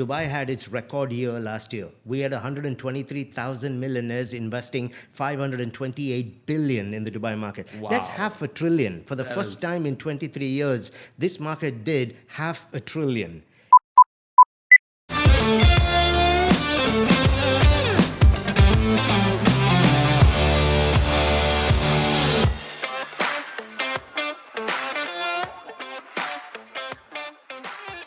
Dubai had its record year last year. We had 123,000 millionaires investing 528 billion in the Dubai market. Wow. That's half a trillion. For the That first is- time in 23 years, this market did half a trillion.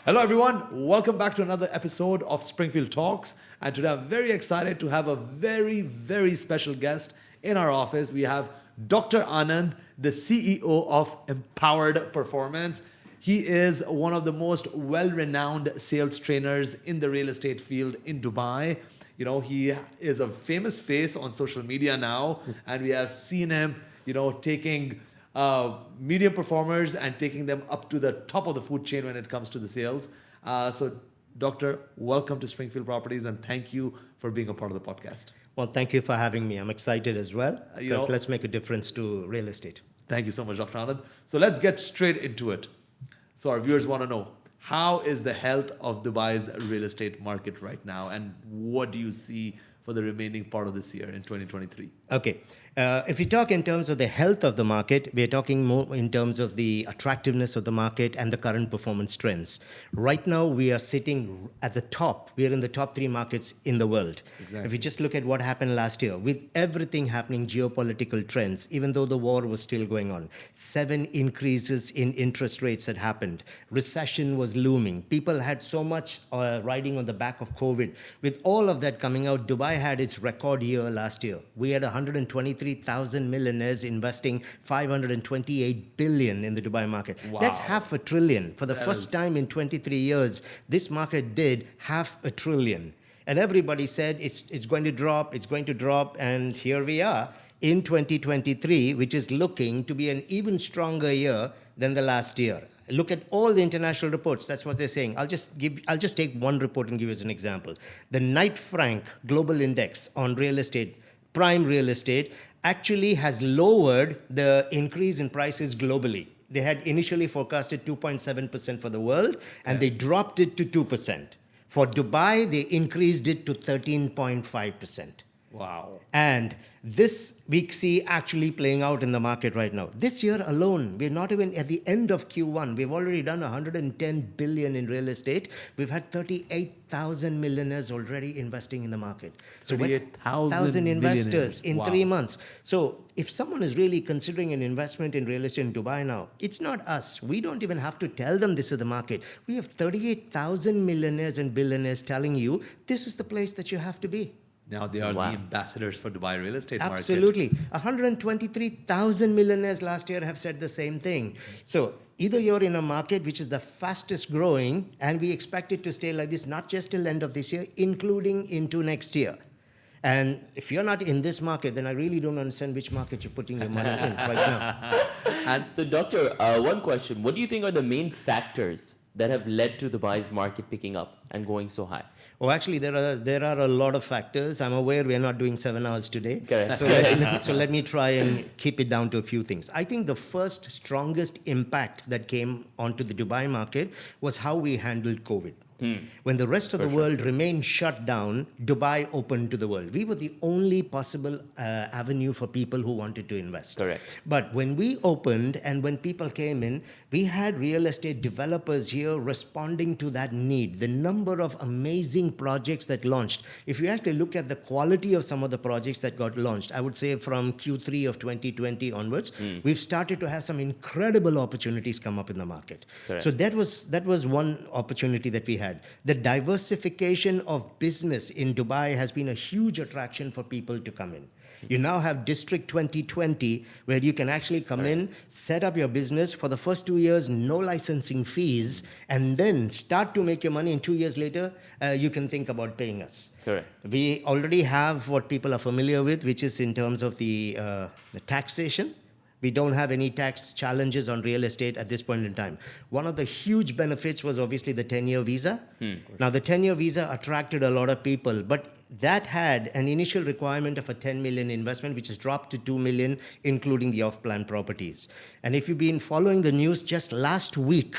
Hello, everyone. Welcome back to another episode of Springfield Talks. And today I'm very excited to have a very, very special guest in our office. We have Dr. Anand, the CEO of Empowered Performance. He is one of the most well-renowned sales trainers in the real estate field in Dubai. You know, he is a famous face on social media now, and we have seen him, taking medium performers and taking them up to the top of the food chain when it comes to the sales. So, Doctor, welcome to Springfield Properties, and thank you for being a part of the podcast. Well, thank you for having me. I'm excited as well, because let's make a difference to real estate. Thank you so much, Dr. Anand. So let's get straight into it. So our viewers want to know, how is the health of Dubai's real estate market right now, and what do you see for the remaining part of this year in 2023? Okay. If we talk in terms of the health of the market, we're talking more in terms of the attractiveness of the market and the current performance trends. Right now, we are sitting at the top. We are in the top 3 markets in the world. Exactly. If we just look at what happened last year, with everything happening, geopolitical trends, even though the war was still going on, 7 increases in interest rates had happened. Recession was looming. People had so much riding on the back of COVID. With all of that coming out, Dubai had its record year last year. We had 123,000 millionaires investing 528 billion in the Dubai market. Wow. That's half a trillion. For the That first is- time in 23 years, this market did half a trillion. And everybody said it's going to drop, and here we are in 2023, which is looking to be an even stronger year than the last year. Look at all the international reports. That's what they're saying. I'll just take one report and give you as an example. The Knight Frank Global Index on real estate, prime real estate, actually has lowered the increase in prices globally. They had initially forecasted 2.7% for the world, and they dropped it to 2%. For Dubai, they increased it to 13.5%. Wow. And this we see actually playing out in the market right now. This year alone, we're not even at the end of Q1. We've already done 110 billion in real estate. We've had 38,000 millionaires already investing in the market. So 38,000 investors in Wow. 3 months. So if someone is really considering an investment in real estate in Dubai now, it's not us. We don't even have to tell them this is the market. We have 38,000 millionaires and billionaires telling you this is the place that you have to be. Now they are Wow. the ambassadors for Dubai real estate market. Absolutely. 123,000 millionaires last year have said the same thing. So either you're in a market which is the fastest growing, and we expect it to stay like this, not just till end of this year, including into next year. And if you're not in this market, then I really don't understand which market you're putting your money in right now. So, Doctor, one question. What do you think are the main factors that have led to Dubai's market picking up and going so high? Oh, actually, there are a lot of factors. I'm aware we're not doing 7 hours today. Correct. So let me try and keep it down to a few things. I think the first strongest impact that came onto the Dubai market was how we handled COVID. When the rest of the world remained shut down, Dubai opened to the world. We were the only possible avenue for people who wanted to invest. Correct. But when we opened and when people came in, we had real estate developers here responding to that need. The number of amazing projects that launched. If you actually look at the quality of some of the projects that got launched, I would say from Q3 of 2020 onwards, we've started to have some incredible opportunities come up in the market. Correct. So that was one opportunity that we had. The diversification of business in Dubai has been a huge attraction for people to come in. You now have District 2020, where you can actually come in, set up your business for the first 2 years, no licensing fees, and then start to make your money. And 2 years later, you can think about paying us. Correct. We already have what people are familiar with, which is in terms of the taxation. We don't have any tax challenges on real estate at this point in time. One of the huge benefits was obviously the 10-year visa. Now, the 10-year visa attracted a lot of people, but that had an initial requirement of a 10 million investment, which has dropped to 2 million, including the off-plan properties. And if you've been following the news, just last week,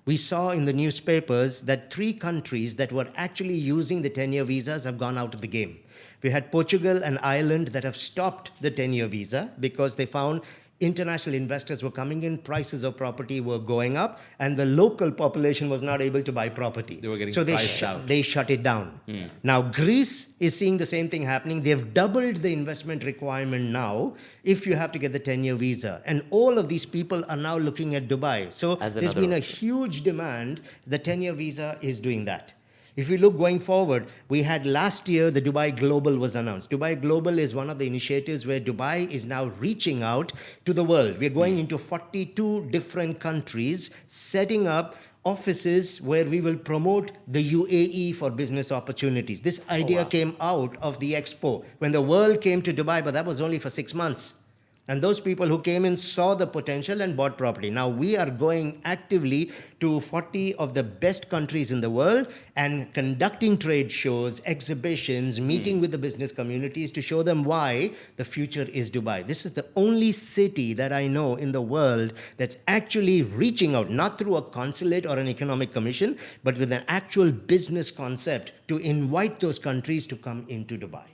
We saw in the newspapers that 3 countries that were actually using the 10-year visas have gone out of the game. We had Portugal and Ireland that have stopped the 10-year visa because they found international investors were coming in, prices of property were going up, and the local population was not able to buy property. They were getting so priced out. they shut it down. Now, Greece is seeing the same thing happening. They've doubled the investment requirement now if you have to get the 10-year visa. And all of these people are now looking at Dubai. So As there's another been a option. huge demand. The 10-year visa is doing that. If we look going forward, we had last year the Dubai Global was announced. Dubai Global is one of the initiatives where Dubai is now reaching out to the world. We're going into 42 different countries, setting up offices where we will promote the UAE for business opportunities. This idea wow. came out of the expo when the world came to Dubai, but that was only for 6 months. And those people who came in saw the potential and bought property. Now we are going actively to 40 of the best countries in the world and conducting trade shows, exhibitions, meeting with the business communities to show them why the future is Dubai. This is the only city that I know in the world that's actually reaching out, not through a consulate or an economic commission, but with an actual business concept to invite those countries to come into Dubai.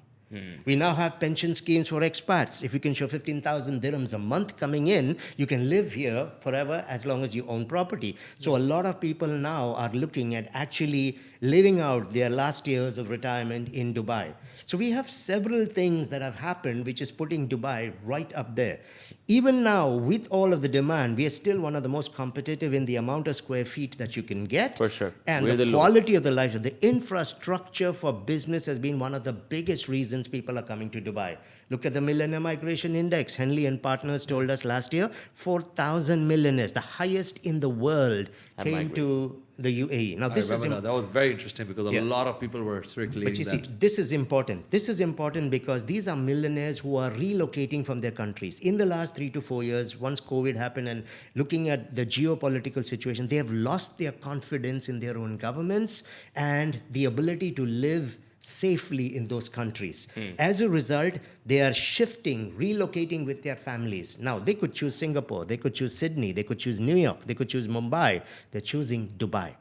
We now have pension schemes for expats. If you can show 15,000 dirhams a month coming in, you can live here forever as long as you own property. So a lot of people now are looking at actually living out their last years of retirement in Dubai. So we have several things that have happened which is putting Dubai right up there. Even now, with all of the demand, we are still one of the most competitive in the amount of square feet that you can get. For sure. And We're the the quality of the life, the infrastructure for business has been one of the biggest reasons people are coming to Dubai. Look at the Millionaire Migration Index. Henley and Partners told us last year, 4,000 millionaires, the highest in the world, Have came migrated. to the UAE. Now, I this is remember that. That was very interesting because a Yeah. lot of people were circulating but you that. see, this is important. This is important because these are millionaires who are relocating from their countries. In the last 3 to 4 years, once COVID happened and looking at the geopolitical situation, they have lost their confidence in their own governments and the ability to live safely in those countries. As a result, they are shifting, relocating with their families. Now, they could choose Singapore, they could choose Sydney, they could choose New York, they could choose Mumbai. They're choosing Dubai.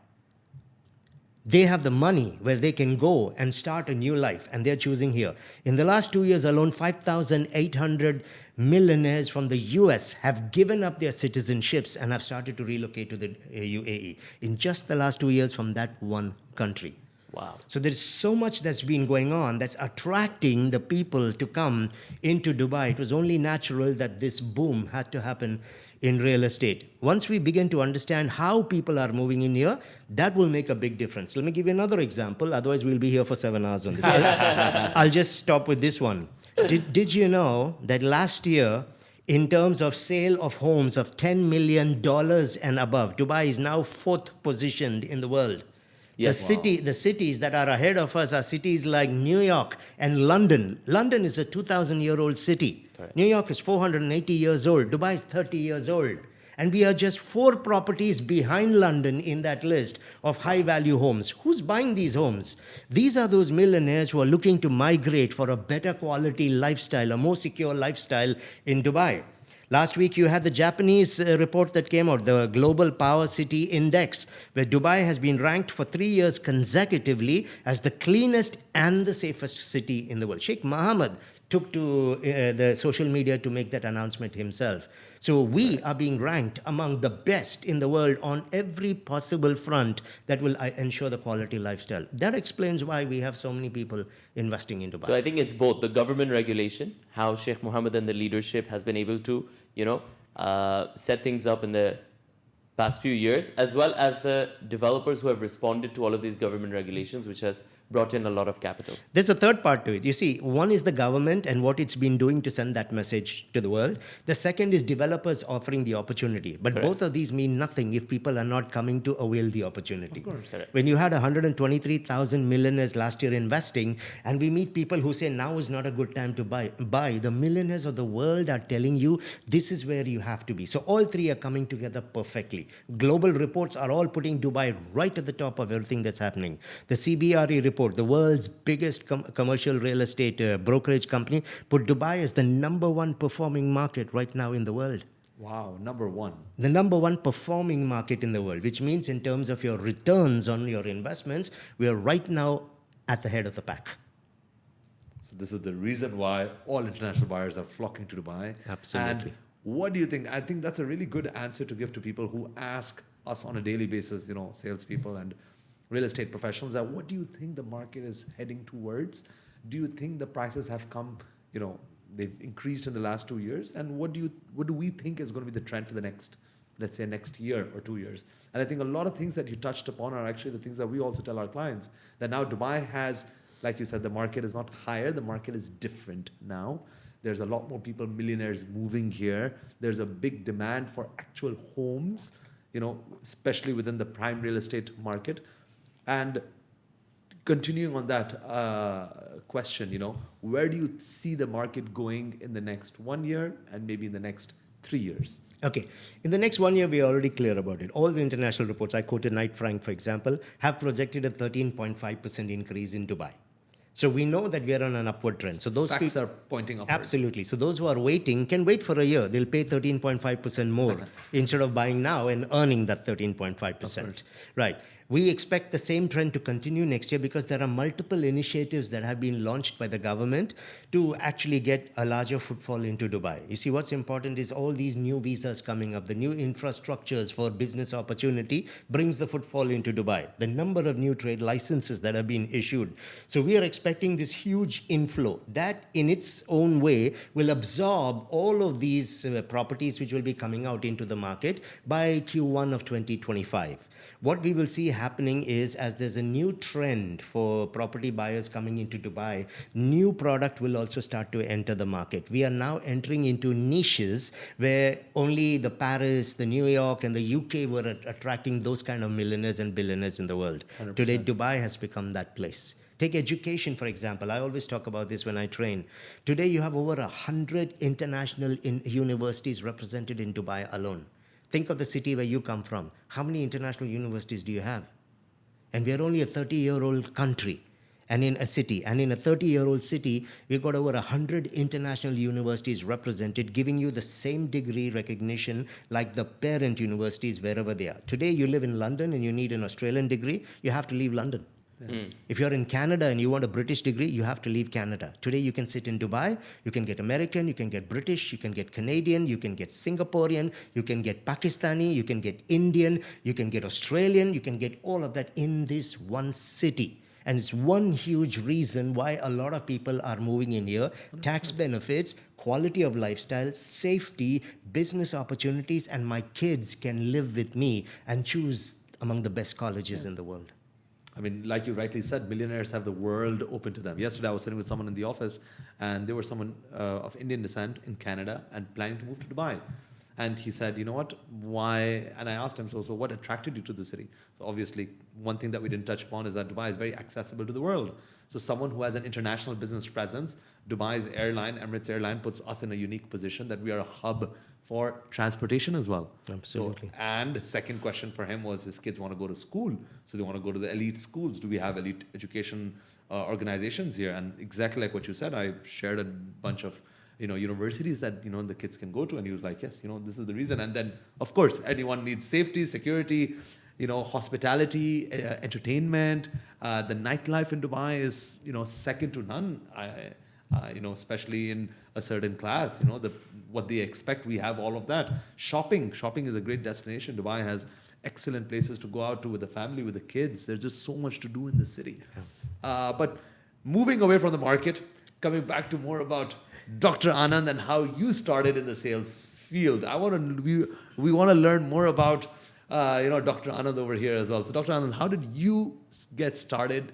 They have the money where they can go and start a new life, and they're choosing here. In the last 2 years alone, 5,800 millionaires from the US have given up their citizenships and have started to relocate to the UAE in just the last 2 years from that one country. Wow. So there's so much that's been going on that's attracting the people to come into Dubai. It was only natural that this boom had to happen in real estate. Once we begin to understand how people are moving in here, that will make a big difference. Let me give you another example. Otherwise, we'll be here for 7 hours on this. I'll just stop with this one. Did you know that last year, in terms of sale of homes of $10 million and above, Dubai is now 4th positioned in the world. Yes. The cities that are ahead of us are cities like New York and London. London is a 2,000-year-old city. Correct. New York is 480 years old. Dubai is 30 years old. And we are just 4 properties behind London in that list of high-value homes. Who's buying these homes? These are those millionaires who are looking to migrate for a better quality lifestyle, a more secure lifestyle in Dubai. Last week, you had the Japanese report that came out, the Global Power City Index, where Dubai has been ranked for 3 years consecutively as the cleanest and the safest city in the world. Sheikh Mohammed took to the social media to make that announcement himself. So we are being ranked among the best in the world on every possible front that will ensure the quality lifestyle. That explains why we have so many people investing in Dubai. So I think it's both the government regulation, how Sheikh Mohammed and the leadership has been able to, set things up in the past few years, as well as the developers who have responded to all of these government regulations, which has brought in a lot of capital. There's a third part to it. You see, one is the government and what it's been doing to send that message to the world. The second is developers offering the opportunity. But Correct. both of these mean nothing if people are not coming to avail the opportunity. Of course. Correct. When you had 123,000 millionaires last year investing, and we meet people who say now is not a good time to buy, the millionaires of the world are telling you this is where you have to be. So all three are coming together perfectly. Global reports are all putting Dubai right at the top of everything that's happening. The CBRE report, the world's biggest commercial real estate brokerage company, put Dubai as the #1 performing market right now in the world. Wow, number one. The number one performing market in the world, which means in terms of your returns on your investments, we are right now at the head of the pack. So this is the reason why all international buyers are flocking to Dubai. Absolutely. And what do you think? I think that's a really good answer to give to people who ask us on a daily basis, salespeople and real estate professionals, that what do you think the market is heading towards? Do you think the prices have come, they've increased in the last 2 years? And what do we think is going to be the trend for the next, let's say, next year or 2 years? And I think a lot of things that you touched upon are actually the things that we also tell our clients, that now Dubai has, like you said, the market is not higher, the market is different now. There's a lot more people, millionaires moving here. There's a big demand for actual homes, especially within the prime real estate market. And continuing on that question, where do you see the market going in the next 1 year and maybe in the next 3 years? Okay. In the next 1 year, we are already clear about it. All the international reports, I quoted Knight Frank, for example, have projected a 13.5% increase in Dubai. So we know that we are on an upward trend. So those Facts are pointing upwards. Absolutely. So those who are waiting can wait for a year. They'll pay 13.5% more instead of buying now and earning that 13.5%. Right. We expect the same trend to continue next year because there are multiple initiatives that have been launched by the government to actually get a larger footfall into Dubai. You see, what's important is all these new visas coming up, the new infrastructures for business opportunity brings the footfall into Dubai. The number of new trade licenses that have been issued. So we are expecting this huge inflow that in its own way will absorb all of these properties which will be coming out into the market by Q1 of 2025. What we will see happening is, as there's a new trend for property buyers coming into Dubai, new product will also start to enter the market. We are now entering into niches where only the Paris, the New York, and the UK were attracting those kind of millionaires and billionaires in the world. 100%. Today, Dubai has become that place. Take education, for example. I always talk about this when I train. Today, you have over 100 international universities represented in Dubai alone. Think of the city where you come from. How many international universities do you have? And we are only a 30-year-old country and in a city. And in a 30-year-old city, we've got over 100 international universities represented, giving you the same degree recognition like the parent universities wherever they are. Today, you live in London and you need an Australian degree, you have to leave London. If you're in Canada and you want a British degree, you have to leave Canada. Today, you can sit in Dubai, you can get American, you can get British, you can get Canadian, you can get Singaporean, you can get Pakistani, you can get Indian, you can get Australian, you can get all of that in this one city. And it's one huge reason why a lot of people are moving in here. Tax benefits, quality of lifestyle, safety, business opportunities, and my kids can live with me and choose among the best colleges in the world. I mean, like you rightly said, millionaires have the world open to them. Yesterday, I was sitting with someone in the office, and they were someone of Indian descent in Canada and planning to move to Dubai. And he said, you know what, why? And I asked him, so what attracted you to the city? So obviously, one thing that we didn't touch upon is that Dubai is very accessible to the world. So someone who has an international business presence, Dubai's airline, Emirates Airline, puts us in a unique position that we are a hub for transportation as well. Absolutely. So, and second question for him was his kids want to go to school. So they want to go to the elite schools. Do we have elite education organizations here? And exactly like what you said, I shared a bunch of universities that the kids can go to, and he was like, yes, this is the reason. And then of course anyone needs safety, security, hospitality, entertainment. The nightlife in Dubai is second to none. Especially in a certain class, what they expect, we have all of that. Shopping is a great destination. Dubai has excellent places to go out to with the family, with the kids. There's just so much to do in the city. But moving away from the market, coming back to more about Dr. Anand and how you started in the sales field. We want to learn more about Dr. Anand over here as well. So Dr. Anand, how did you get started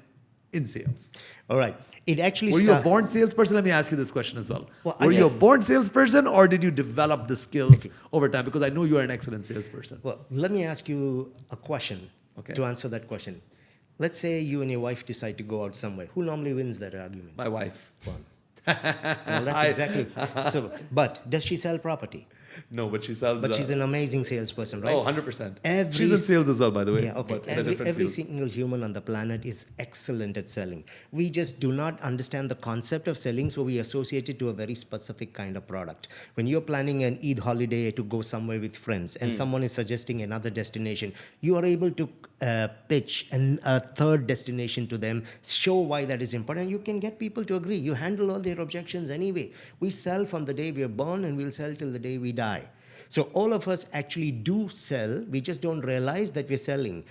in sales? All right. It actually Were you a born salesperson? Let me ask you this question as well. Well, Were you a born salesperson, or did you develop the skills over time? Because I know you are an excellent salesperson. Well, let me ask you a question Okay. to answer that question. Let's say you and your wife decide to go out somewhere. Who normally wins that argument? My wife. Well, that's exactly. So, but does she sell property? No, but she sells. But she's an amazing salesperson, right? Oh, 100%. Every She's in sales as well, by the way. Yeah, okay. But in a different Every field. single human on the planet is excellent at selling. We just do not understand the concept of selling, so we associate it to a very specific kind of product. When you're planning an Eid holiday to go somewhere with friends and someone is suggesting another destination, you are able to pitch a third destination to them, show why that is important. You can get people to agree. You handle all their objections anyway. We sell from the day we are born and we'll sell till the day we die. So all of us actually do sell. We just don't realize that we're selling.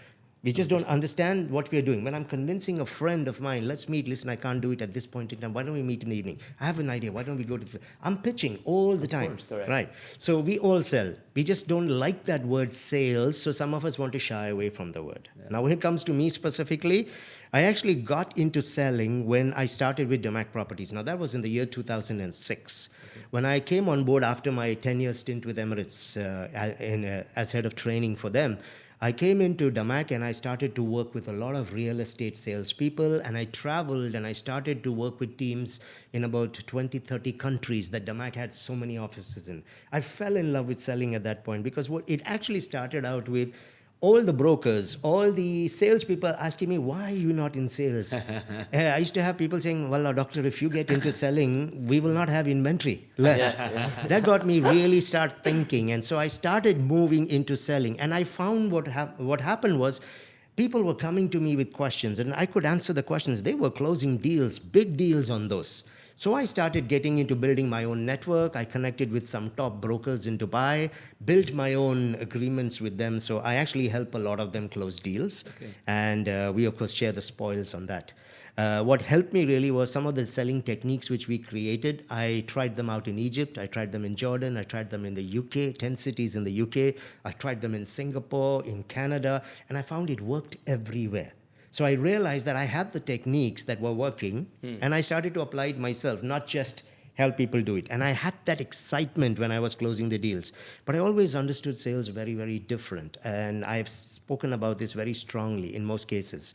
We just don't understand what we're doing. When I'm convincing a friend of mine, let's meet, listen, I can't do it at this point in time. Why don't we meet in the evening? I have an idea. Why don't we go to I'm pitching all the time. course, correct. Right. So we all sell. We just don't like that word sales. So some of us want to shy away from the word. Now, when it comes to me specifically, I actually got into selling when I started with Damac Properties. Now, that was in the year 2006. When I came on board after my 10-year stint with Emirates as head of training for them, I came into Damac and I started to work with a lot of real estate salespeople, and I traveled and I started to work with teams in about 20, 30 countries that Damac had so many offices in. I fell in love with selling at that point because what it actually started out with all the brokers, all the salespeople asking me, why are you not in sales? I used to have people saying, well, doctor, if you get into selling, we will not have inventory left. That got me really start thinking. And so I started moving into selling. And I found what happened was people were coming to me with questions and I could answer the questions. They were closing deals, big deals on those. So I started getting into building my own network. I connected with some top brokers in Dubai, built my own agreements with them. So I actually help a lot of them close deals. Okay. And we, of course, share the spoils on that. What helped me really was some of the selling techniques which we created. I tried them out in Egypt. I tried them in Jordan. I tried them in the UK, 10 cities in the UK. I tried them in Singapore, in Canada, and I found it worked everywhere. So I realized that I had the techniques that were working, and I started to apply it myself, not just help people do it. And I had that excitement when I was closing the deals. But I always understood sales very, very different. And I've spoken about this very strongly in most cases.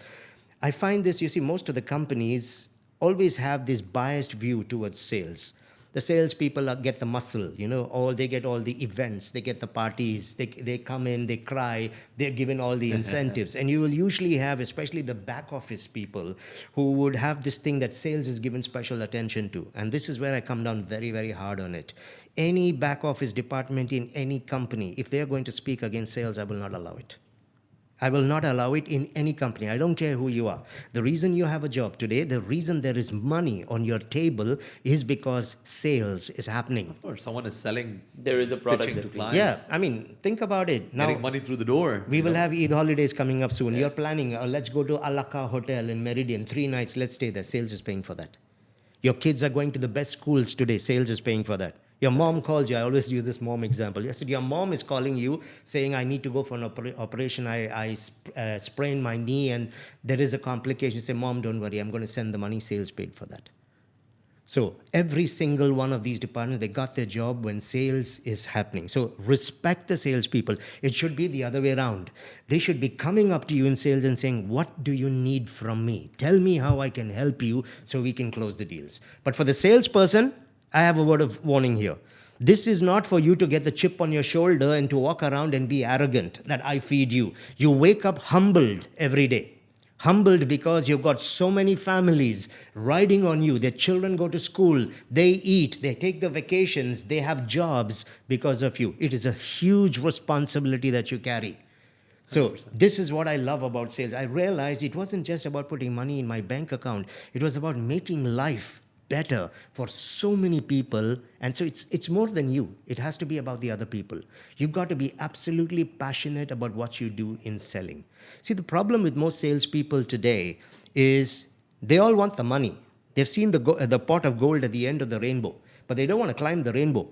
I find this, you see, most of the companies always have this biased view towards sales. The salespeople get the muscle, they get all the events, they get the parties, they come in, they cry, they're given all the incentives. And you will usually have, especially the back office people, who would have this thing that sales is given special attention to. And this is where I come down very, very hard on it. Any back office department in any company, if they're going to speak against sales, I will not allow it. I will not allow it in any company. I don't care who you are. The reason you have a job today, the reason there is money on your table is because sales is happening. Of course, someone is selling. There is a product pitching that to we- clients. Yeah, I mean, think about it. Now, Getting money through the door. we will have Eid holidays coming up soon. You're planning, let's go to Alaka Hotel in Meridian, 3 nights, let's stay there. Sales is paying for that. Your kids are going to the best schools today. Sales is paying for that. Your mom calls you. I always use this mom example. I said, your mom is calling you saying, I need to go for an operation. I sprained my knee and there is a complication. You say, Mom, don't worry. I'm going to send the money. Sales paid for that. So every single one of these departments, they got their job when sales is happening. So respect the salespeople. It should be the other way around. They should be coming up to you in sales and saying, what do you need from me? Tell me how I can help you so we can close the deals. But for the salesperson, I have a word of warning here. This is not for you to get the chip on your shoulder and to walk around and be arrogant that I feed you. You wake up humbled every day. Humbled because you've got so many families riding on you. Their children go to school, they eat, they take the vacations, they have jobs because of you. It is a huge responsibility that you carry. So 100%. this is what I love about sales. I realized it wasn't just about putting money in my bank account. It was about making life better for so many people. And so it's more than you. It has to be about the other people. You've got to be absolutely passionate about what you do in selling. See, the problem with most salespeople today is they all want the money. They've seen the pot of gold at the end of the rainbow, but they don't want to climb the rainbow.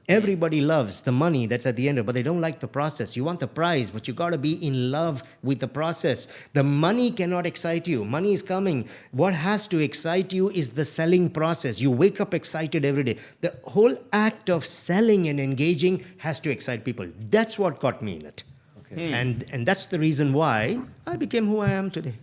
Everybody loves the money that's at the end of it, but they don't like the process. You want the prize, but you got to be in love with the process. The money cannot excite you. Money is coming. What has to excite you is the selling process. You wake up excited every day. The whole act of selling and engaging has to excite people. That's what got me in it. Okay. And that's the reason why I became who I am today.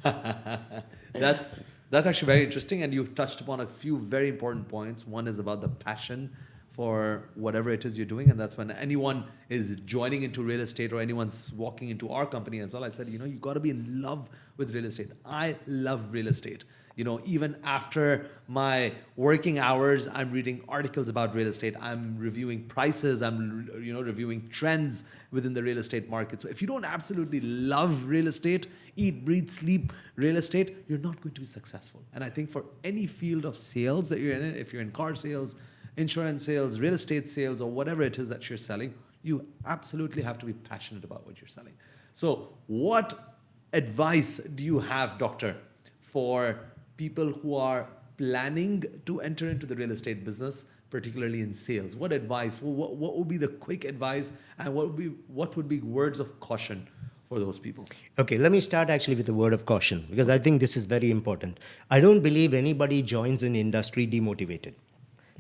That's actually very interesting, and you've touched upon a few very important points. One is about the passion for whatever it is you're doing. And that's when anyone is joining into real estate or anyone's walking into our company as well, I said, you got to be in love with real estate. I love real estate. Even after my working hours, I'm reading articles about real estate. I'm reviewing prices. I'm, reviewing trends within the real estate market. So if you don't absolutely love real estate, eat, breathe, sleep real estate, you're not going to be successful. And I think for any field of sales that you're in, if you're in car sales, insurance sales, real estate sales, or whatever it is that you're selling, you absolutely have to be passionate about what you're selling. So what advice do you have, doctor, for people who are planning to enter into the real estate business, particularly in sales? What advice? What would be the quick advice, and what would be words of caution for those people? Okay, let me start actually with a word of caution, because I think this is very important. I don't believe anybody joins an industry demotivated.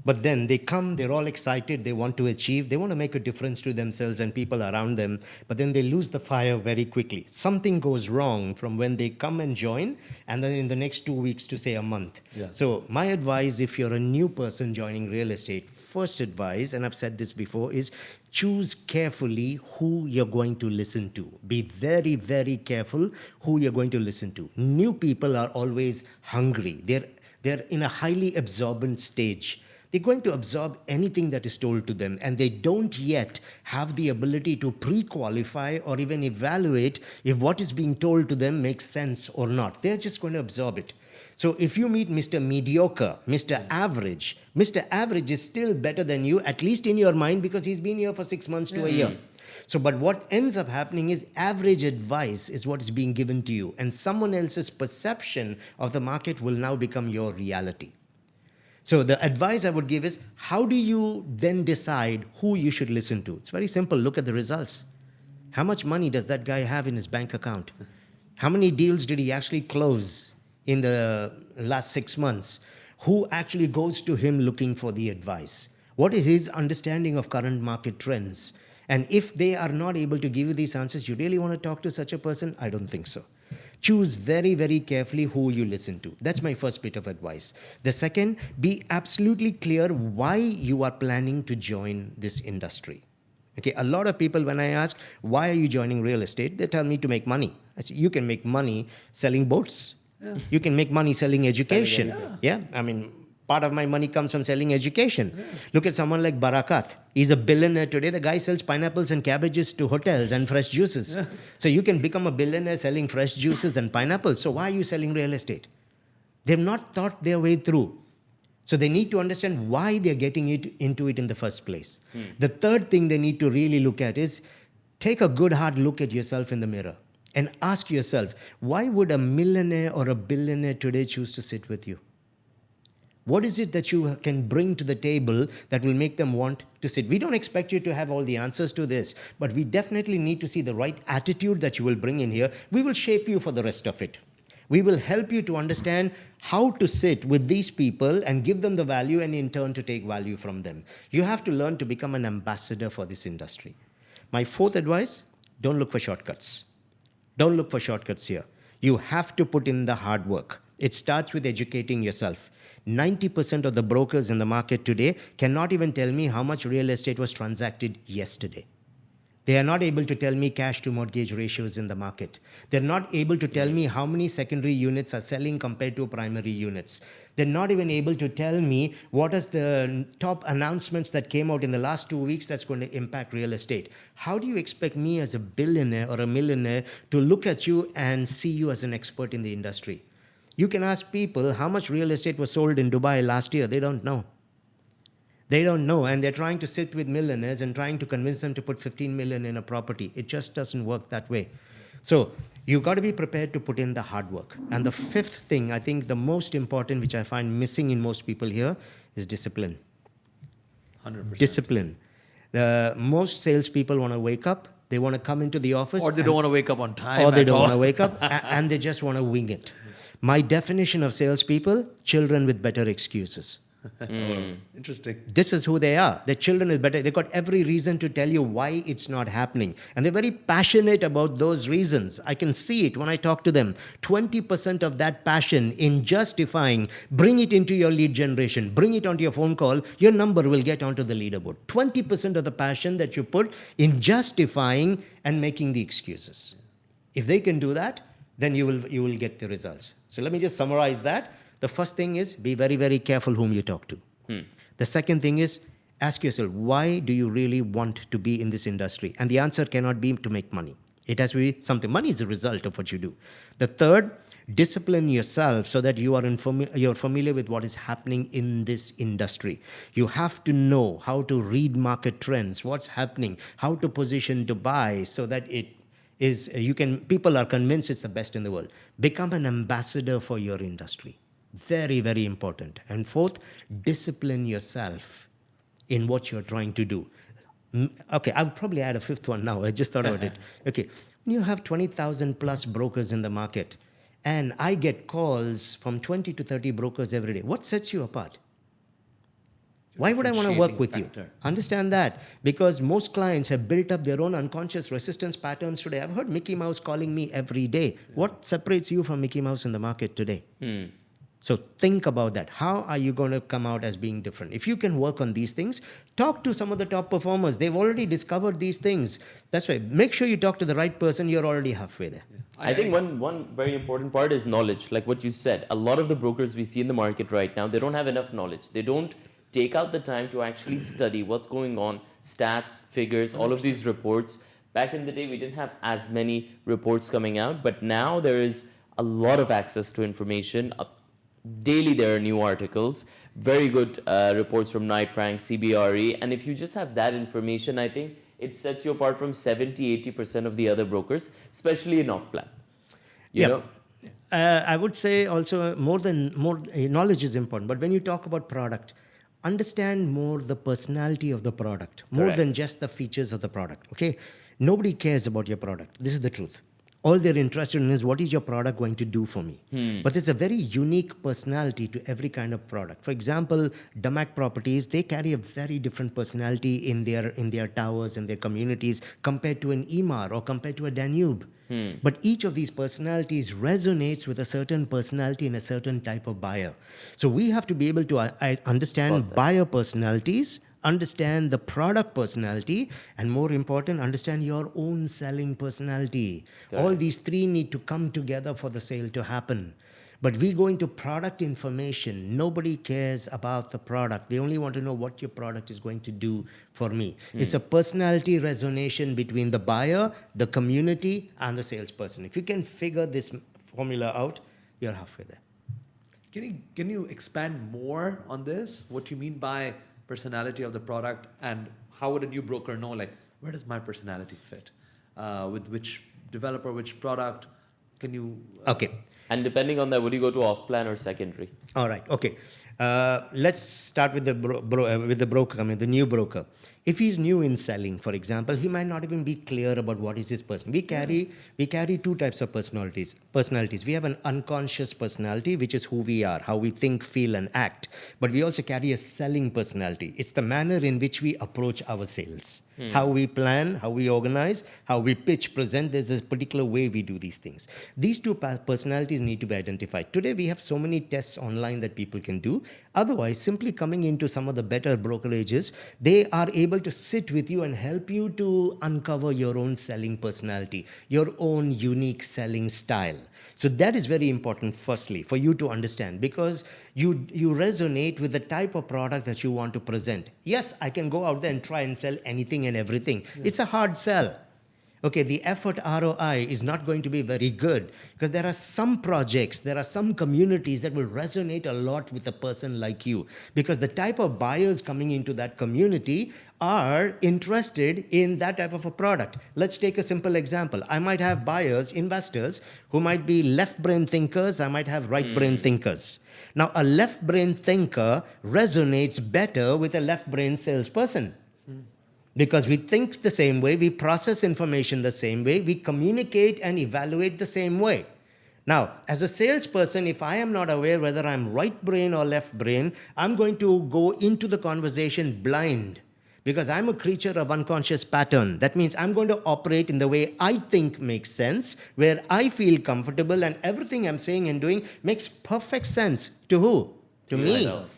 But then they come, they're all excited, they want to achieve, they want to make a difference to themselves and people around them, but then they lose the fire very quickly. Something goes wrong from when they come and join, and then in the next 2 weeks to say a month. Yeah. So my advice, if you're a new person joining real estate, first advice, and I've said this before, is choose carefully who you're going to listen to. Be very, very careful who you're going to listen to. New people are always hungry. They're in a highly absorbent stage. They're going to absorb anything that is told to them, and they don't yet have the ability to pre-qualify or even evaluate if what is being told to them makes sense or not. They're just going to absorb it. So if you meet Mr. Mediocre, Mr. Average is still better than you, at least in your mind, because he's been here for 6 months to a year. So, but what ends up happening is average advice is what is being given to you, and someone else's perception of the market will now become your reality. So the advice I would give is, how do you then decide who you should listen to? It's very simple. Look at the results. How much money does that guy have in his bank account? How many deals did he actually close in the last 6 months? Who actually goes to him looking for the advice? What is his understanding of current market trends? And if they are not able to give you these answers, you really want to talk to such a person? I don't think so. Choose very, very carefully who you listen to. That's my first bit of advice. The second, be absolutely clear why you are planning to join this industry. Okay, a lot of people, when I ask, why are you joining real estate? They tell me to make money. I say, you can make money selling boats. Yeah. You can make money selling education. Yeah. I mean, part of my money comes from selling education. Yeah. Look at someone like Barakat. He's a billionaire today. The guy sells pineapples and cabbages to hotels and fresh juices. Yeah. So you can become a billionaire selling fresh juices and pineapples. So why are you selling real estate? They've not thought their way through. So they need to understand why they're getting into it in the first place. The third thing they need to really look at is take a good hard look at yourself in the mirror and ask yourself, why would a millionaire or a billionaire today choose to sit with you? What is it that you can bring to the table that will make them want to sit? We don't expect you to have all the answers to this, but we definitely need to see the right attitude that you will bring in here. We will shape you for the rest of it. We will help you to understand how to sit with these people and give them the value, and in turn to take value from them. You have to learn to become an ambassador for this industry. My fourth advice, don't look for shortcuts. Don't look for shortcuts here. You have to put in the hard work. It starts with educating yourself. 90% of the brokers in the market today cannot even tell me how much real estate was transacted yesterday. They are not able to tell me cash to mortgage ratios in the market. They're not able to tell me how many secondary units are selling compared to primary units. They're not even able to tell me what is the top announcements that came out in the last 2 weeks that's going to impact real estate. How do you expect me as a billionaire or a millionaire to look at you and see you as an expert in the industry? You can ask people how much real estate was sold in Dubai last year. They don't know. They don't know, and they're trying to sit with millionaires and trying to convince them to put 15 million in a property. It just doesn't work that way. So you've got to be prepared to put in the hard work. And the fifth thing, I think the most important, which I find missing in most people here, is discipline. 100%. Discipline. Most salespeople want to wake up. They want to come into the office. Or they don't want to wake up on time. Or they don't want to wake up, and they just want to wing it. My definition of salespeople, children with better excuses. Oh, interesting. This is who they are. Their children is better. They've got every reason to tell you why it's not happening. And they're very passionate about those reasons. I can see it when I talk to them. 20% of that passion in justifying, bring it into your lead generation, bring it onto your phone call, your number will get onto the leaderboard. 20% of the passion that you put in justifying and making the excuses. If they can do that, then you will get the results. So let me just summarize that. The first thing is be very, very careful whom you talk to. The second thing is ask yourself, why do you really want to be in this industry? And the answer cannot be to make money. It has to be something. Money is a result of what you do. The third, discipline yourself so that you are you're familiar with what is happening in this industry. You have to know how to read market trends, what's happening, how to position to buy so that people are convinced it's the best in the world. Become an ambassador for your industry. Very, very important. And fourth, discipline yourself in what you're trying to do. Okay, I'll probably add a fifth one now. I just thought about it. Okay, when you have 20,000 plus brokers in the market, and I get calls from 20 to 30 brokers every day, what sets you apart? Why would I want to work with you? Understand that. Because most clients have built up their own unconscious resistance patterns today. I've heard Mickey Mouse calling me every day. What separates you from Mickey Mouse in the market today? So think about that. How are you going to come out as being different? If you can work on these things, talk to some of the top performers. They've already discovered these things. That's right. Make sure you talk to the right person. You're already halfway there. Yeah. I think one very important part is knowledge. Like what you said, a lot of the brokers we see in the market right now, they don't have enough knowledge. They don't take out the time to actually study what's going on, stats, figures, all of these reports. Back in the day, we didn't have as many reports coming out, but now there is a lot of access to information. Daily there are new articles, very good reports from Knight Frank, CBRE, and if you just have that information, I think it sets you apart from 70-80% of the other brokers, especially in off-plan. You know? I would say also more knowledge is important, but when you talk about product, understand more the personality of the product, more than just the features of the product, okay? Nobody cares about your product. This is the truth. All they're interested in is what is your product going to do for me? But there's a very unique personality to every kind of product. For example, Damac Properties, they carry a very different personality in their towers and their communities compared to an Emaar or compared to a Danube. But each of these personalities resonates with a certain personality and a certain type of buyer. So we have to be able to understand buyer personalities, understand the product personality, and more important, understand your own selling personality. All these three need to come together for the sale to happen. But we go into product information. Nobody cares about the product. They only want to know what your product is going to do for me. It's a personality resonation between the buyer, the community, and the salesperson. If you can figure this formula out, you're halfway there. Can you expand more on this? What you mean by personality of the product, and how would a new broker know, like, where does my personality fit? With which developer, which product? Can you... Okay. And depending on that, would you go to off-plan or secondary? All right. Okay. Let's start with the broker. I mean, the new broker. If he's new in selling, for example, he might not even be clear about what is his person. We carry two types of personalities. We have an unconscious personality, which is who we are, how we think, feel, and act. But we also carry a selling personality. It's the manner in which we approach our sales, how we plan, how we organize, how we pitch, present. There's a particular way we do these things. These two personalities need to be identified. Today, we have so many tests online that people can do. Otherwise, simply coming into some of the better brokerages, they are able to sit with you and help you to uncover your own selling personality, your own unique selling style. So that is very important, firstly, for you to understand, because you resonate with the type of product that you want to present. Yes, I can go out there and try and sell anything and everything. It's a hard sell. Okay, the effort ROI is not going to be very good, because there are some projects, there are some communities that will resonate a lot with a person like you, because the type of buyers coming into that community are interested in that type of a product. Let's take a simple example. I might have buyers, investors, who might be left brain thinkers. I might have right brain thinkers. Now, a left brain thinker resonates better with a left brain salesperson. Because we think the same way, we process information the same way, we communicate and evaluate the same way. Now, as a salesperson, if I am not aware whether I'm right brain or left brain, I'm going to go into the conversation blind because I'm a creature of unconscious pattern. That means I'm going to operate in the way I think makes sense, where I feel comfortable, and everything I'm saying and doing makes perfect sense to who? To me. Myself.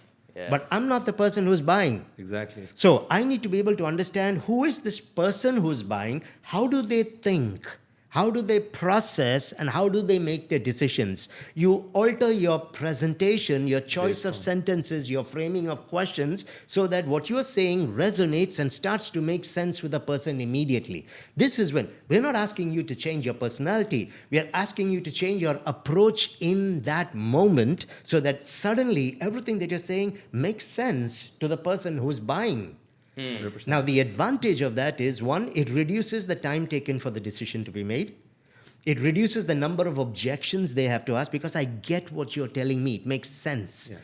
But I'm not the person who's buying. Exactly. So I need to be able to understand who is this person who's buying, how do they think, how do they process, and how do they make their decisions. You alter your presentation, your choice of sentences, your framing of questions, so that what you're saying resonates and starts to make sense with the person immediately. This is when we're not asking you to change your personality. We are asking you to change your approach in that moment so that suddenly everything that you're saying makes sense to the person who's buying. 100%. Now, the advantage of that is, one, it reduces the time taken for the decision to be made. It reduces the number of objections they have to ask because I get what you're telling me. It makes sense. Yeah.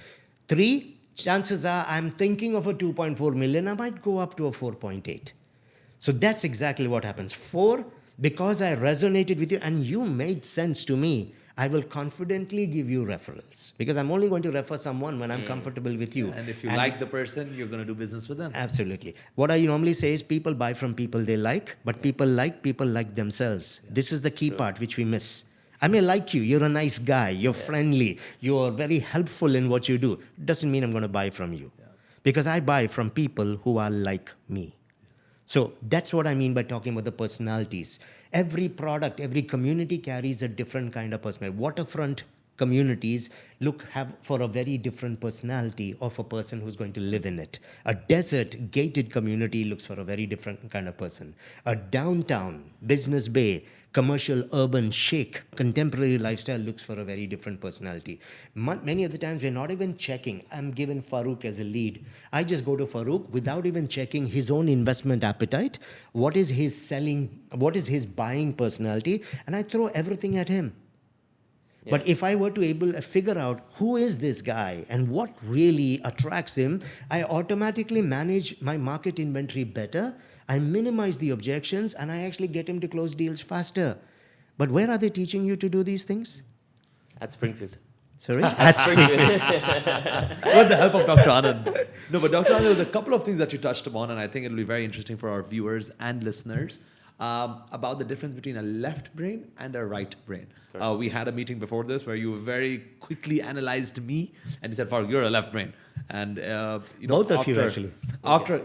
3, chances are I'm thinking of a 2.4 million, I might go up to a 4.8. So that's exactly what happens. 4, because I resonated with you and you made sense to me, I will confidently give you referrals because I'm only going to refer someone when I'm comfortable with you. And if you like the person, you're going to do business with them. Absolutely. What I normally say is people buy from people they like, but people like themselves. This is the key part which we miss. I may like you, you're a nice guy, you're friendly, you're very helpful in what you do. Doesn't mean I'm going to buy from you. Because I buy from people who are like me. So that's what I mean by talking about the personalities. Every product, every community carries a different kind of personality. Waterfront communities have for a very different personality of a person who's going to live in it. A desert gated community looks for a very different kind of person. A downtown business bay commercial urban chic contemporary lifestyle looks for a very different personality. Many of the times we're not even checking. I'm given Farooq as a lead. I just go to Farooq without even checking his own investment appetite, what is his buying personality, and I throw everything at him. But if I were to figure out who is this guy and what really attracts him, I automatically manage my market inventory better. I minimize the objections and I actually get him to close deals faster. But where are they teaching you to do these things? At Springfield. Sorry? With the help of Dr. Anand. No, but Dr. Anand, there was a couple of things that you touched upon, and I think it'll be very interesting for our viewers and listeners about the difference between a left brain and a right brain. We had a meeting before this where you very quickly analyzed me, and you said, "Farooq, you're a left brain." And Both of you actually. After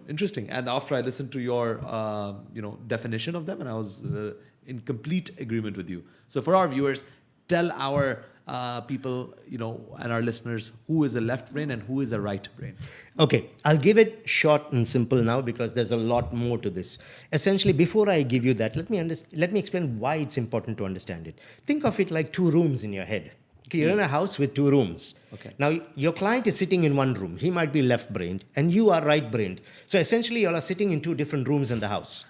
interesting. And after I listened to your definition of them, and I was in complete agreement with you. So for our viewers, tell our people, and our listeners, who is a left brain and who is a right brain. Okay, I'll give it short and simple now because there's a lot more to this. Essentially, before I give you that, let me explain why it's important to understand it. Think of it like 2 rooms in your head. Okay, you're in a house with 2 rooms. Okay. Now, your client is sitting in one room. He might be left-brained, and you are right-brained. So essentially, you all are sitting in 2 different rooms in the house.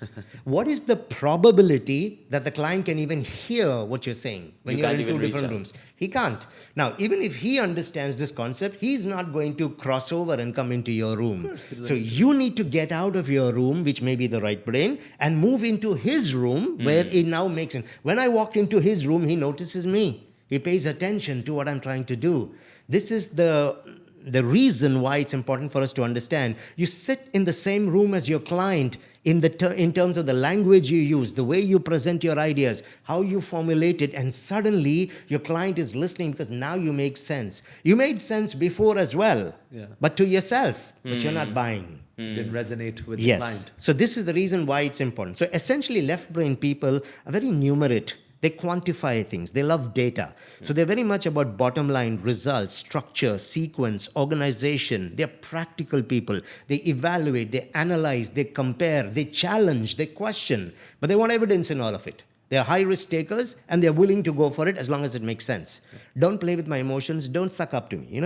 What is the probability that the client can even hear what you're saying when you're in 2 different rooms? He can't. Now, even if he understands this concept, he's not going to cross over and come into your room. So you need to get out of your room, which may be the right brain, and move into his room where it now makes sense. When I walk into his room, he notices me. He pays attention to what I'm trying to do. This is the reason why it's important for us to understand. You sit in the same room as your client in terms of the language you use, the way you present your ideas, how you formulate it, and suddenly your client is listening because now you make sense. You made sense before as well, but to yourself, but you're not buying. Didn't resonate with the client. So this is the reason why it's important. So essentially, left-brain people are very numerate. They quantify things. They love data. So they're very much about bottom line, results, structure, sequence, organization. They're practical people. They evaluate, they analyze, they compare, they challenge, they question. But they want evidence in all of it. They're high risk takers and they're willing to go for it as long as it makes sense. Don't play with my emotions. Don't suck up to me.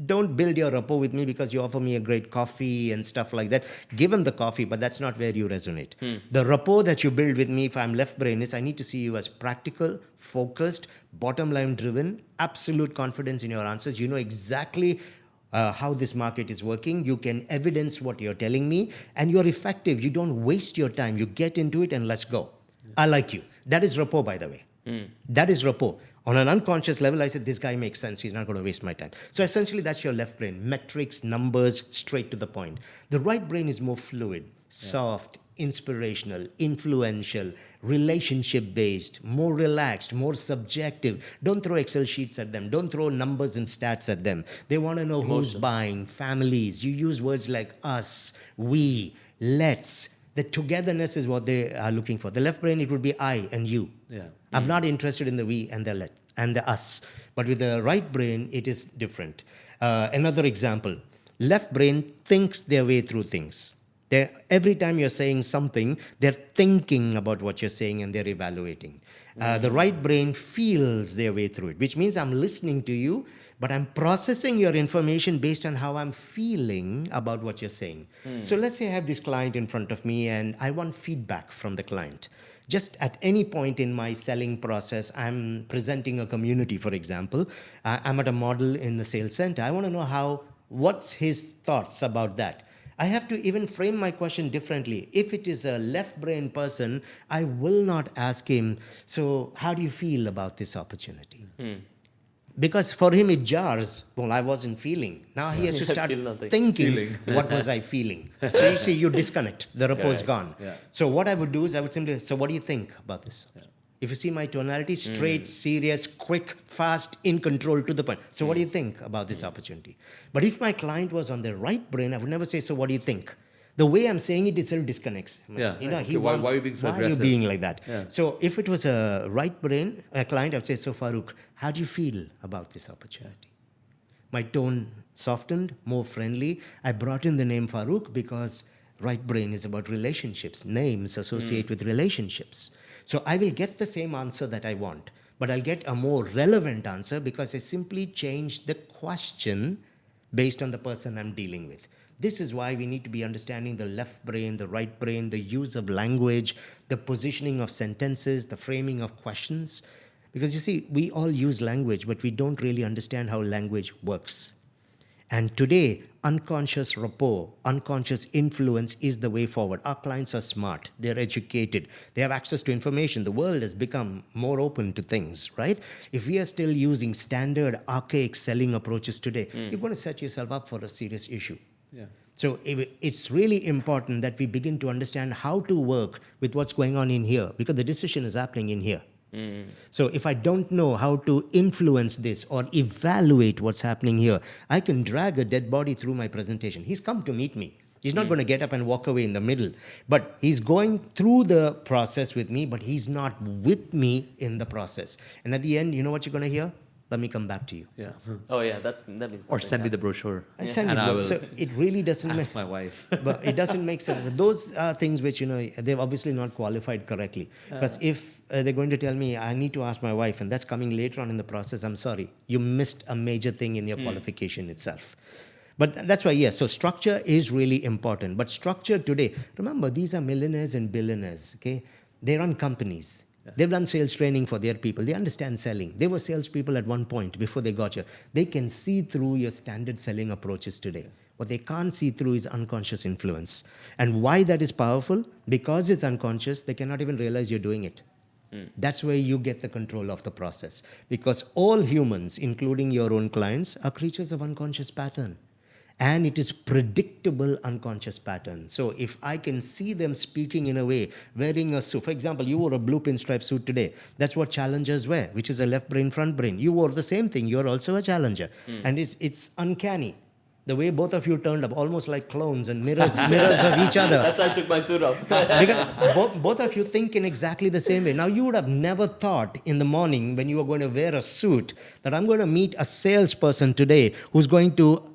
Don't build your rapport with me because you offer me a great coffee and stuff like that. Give them the coffee, but that's not where you resonate. The rapport that you build with me, if I'm left brain, is I need to see you as practical, focused, bottom line driven, absolute confidence in your answers. You know exactly how this market is working. You can evidence what you're telling me and you're effective. You don't waste your time. You get into it and let's go. I like you. That is rapport, by the way. That is rapport. On an unconscious level, I said, this guy makes sense. He's not going to waste my time. So essentially, that's your left brain. Metrics, numbers, straight to the point. The right brain is more fluid, soft, inspirational, influential, relationship-based, more relaxed, more subjective. Don't throw Excel sheets at them. Don't throw numbers and stats at them. They want to know who's buying, families. You use words like us, we, let's. The togetherness is what they are looking for. The left brain, it would be I and you. Yeah. I'm not interested in the we and the let and the us. But with the right brain, it is different. Another example, left brain thinks their way through things. Every time you're saying something, they're thinking about what you're saying and they're evaluating. The right brain feels their way through it, which means I'm listening to you, but I'm processing your information based on how I'm feeling about what you're saying. So let's say I have this client in front of me and I want feedback from the client. Just at any point in my selling process, I'm presenting a community, for example. I'm at a model in the sales center. I want to know what's his thoughts about that. I have to even frame my question differently. If it is a left brain person, I will not ask him, so how do you feel about this opportunity? Because for him it jars. Well, I wasn't feeling. Now he has to start Feel nothing. thinking, what was I feeling? So you see, you disconnect. The rapport is Correct. gone. Yeah. So what I would do is I would simply, so what do you think about this? If you see my tonality, straight, serious, quick, fast, in control, to the point. So what do you think about this opportunity? But if my client was on the right brain, I would never say, so what do you think? The way I'm saying it itself disconnects. Yeah. You know, Okay, he why wants, are you being so why are you aggressive? being like that? Yeah. So if it was a right brain, a client, I'd say, so Farooq, how do you feel about this opportunity? My tone softened, more friendly. I brought in the name Farooq because right brain is about relationships. Names associate with relationships. So I will get the same answer that I want, but I'll get a more relevant answer because I simply changed the question based on the person I'm dealing with. This is why we need to be understanding the left brain, the right brain, the use of language, the positioning of sentences, the framing of questions. Because you see, we all use language, but we don't really understand how language works. And today, unconscious rapport, unconscious influence is the way forward. Our clients are smart, they're educated, they have access to information. The world has become more open to things, right? If we are still using standard, archaic selling approaches today, you're going to set yourself up for a serious issue. Yeah. So it's really important that we begin to understand how to work with what's going on in here, because the decision is happening in here. So if I don't know how to influence this or evaluate what's happening here, I can drag a dead body through my presentation. He's come to meet me. He's not going to get up and walk away in the middle, but he's going through the process with me, but he's not with me in the process. And at the end, you know what you're going to hear? Let me come back to you. Yeah. Oh yeah, that means. Or send me the brochure. I send and it, I will so it really doesn't ask my wife. but it doesn't make sense. But those are things which, they've obviously not qualified correctly. Because if they're going to tell me, I need to ask my wife, and that's coming later on in the process, I'm sorry. You missed a major thing in your qualification itself. But that's why, yes, so structure is really important. But structure today, remember, these are millionaires and billionaires, okay? They run companies. They've done sales training for their people. They understand selling. They were salespeople at one point before they got here. They can see through your standard selling approaches today. What they can't see through is unconscious influence. And why that is powerful? Because it's unconscious, they cannot even realize you're doing it. That's where you get the control of the process. Because all humans, including your own clients, are creatures of unconscious pattern. And it is predictable unconscious pattern. So if I can see them speaking in a way, wearing a suit. For example, you wore a blue pinstripe suit today. That's what challengers wear, which is a left brain, front brain. You wore the same thing. You're also a challenger. And it's uncanny. The way both of you turned up, almost like clones and mirrors of each other. That's why I took my suit off. Because both of you think in exactly the same way. Now, you would have never thought in the morning when you were going to wear a suit that I'm going to meet a salesperson today who's going to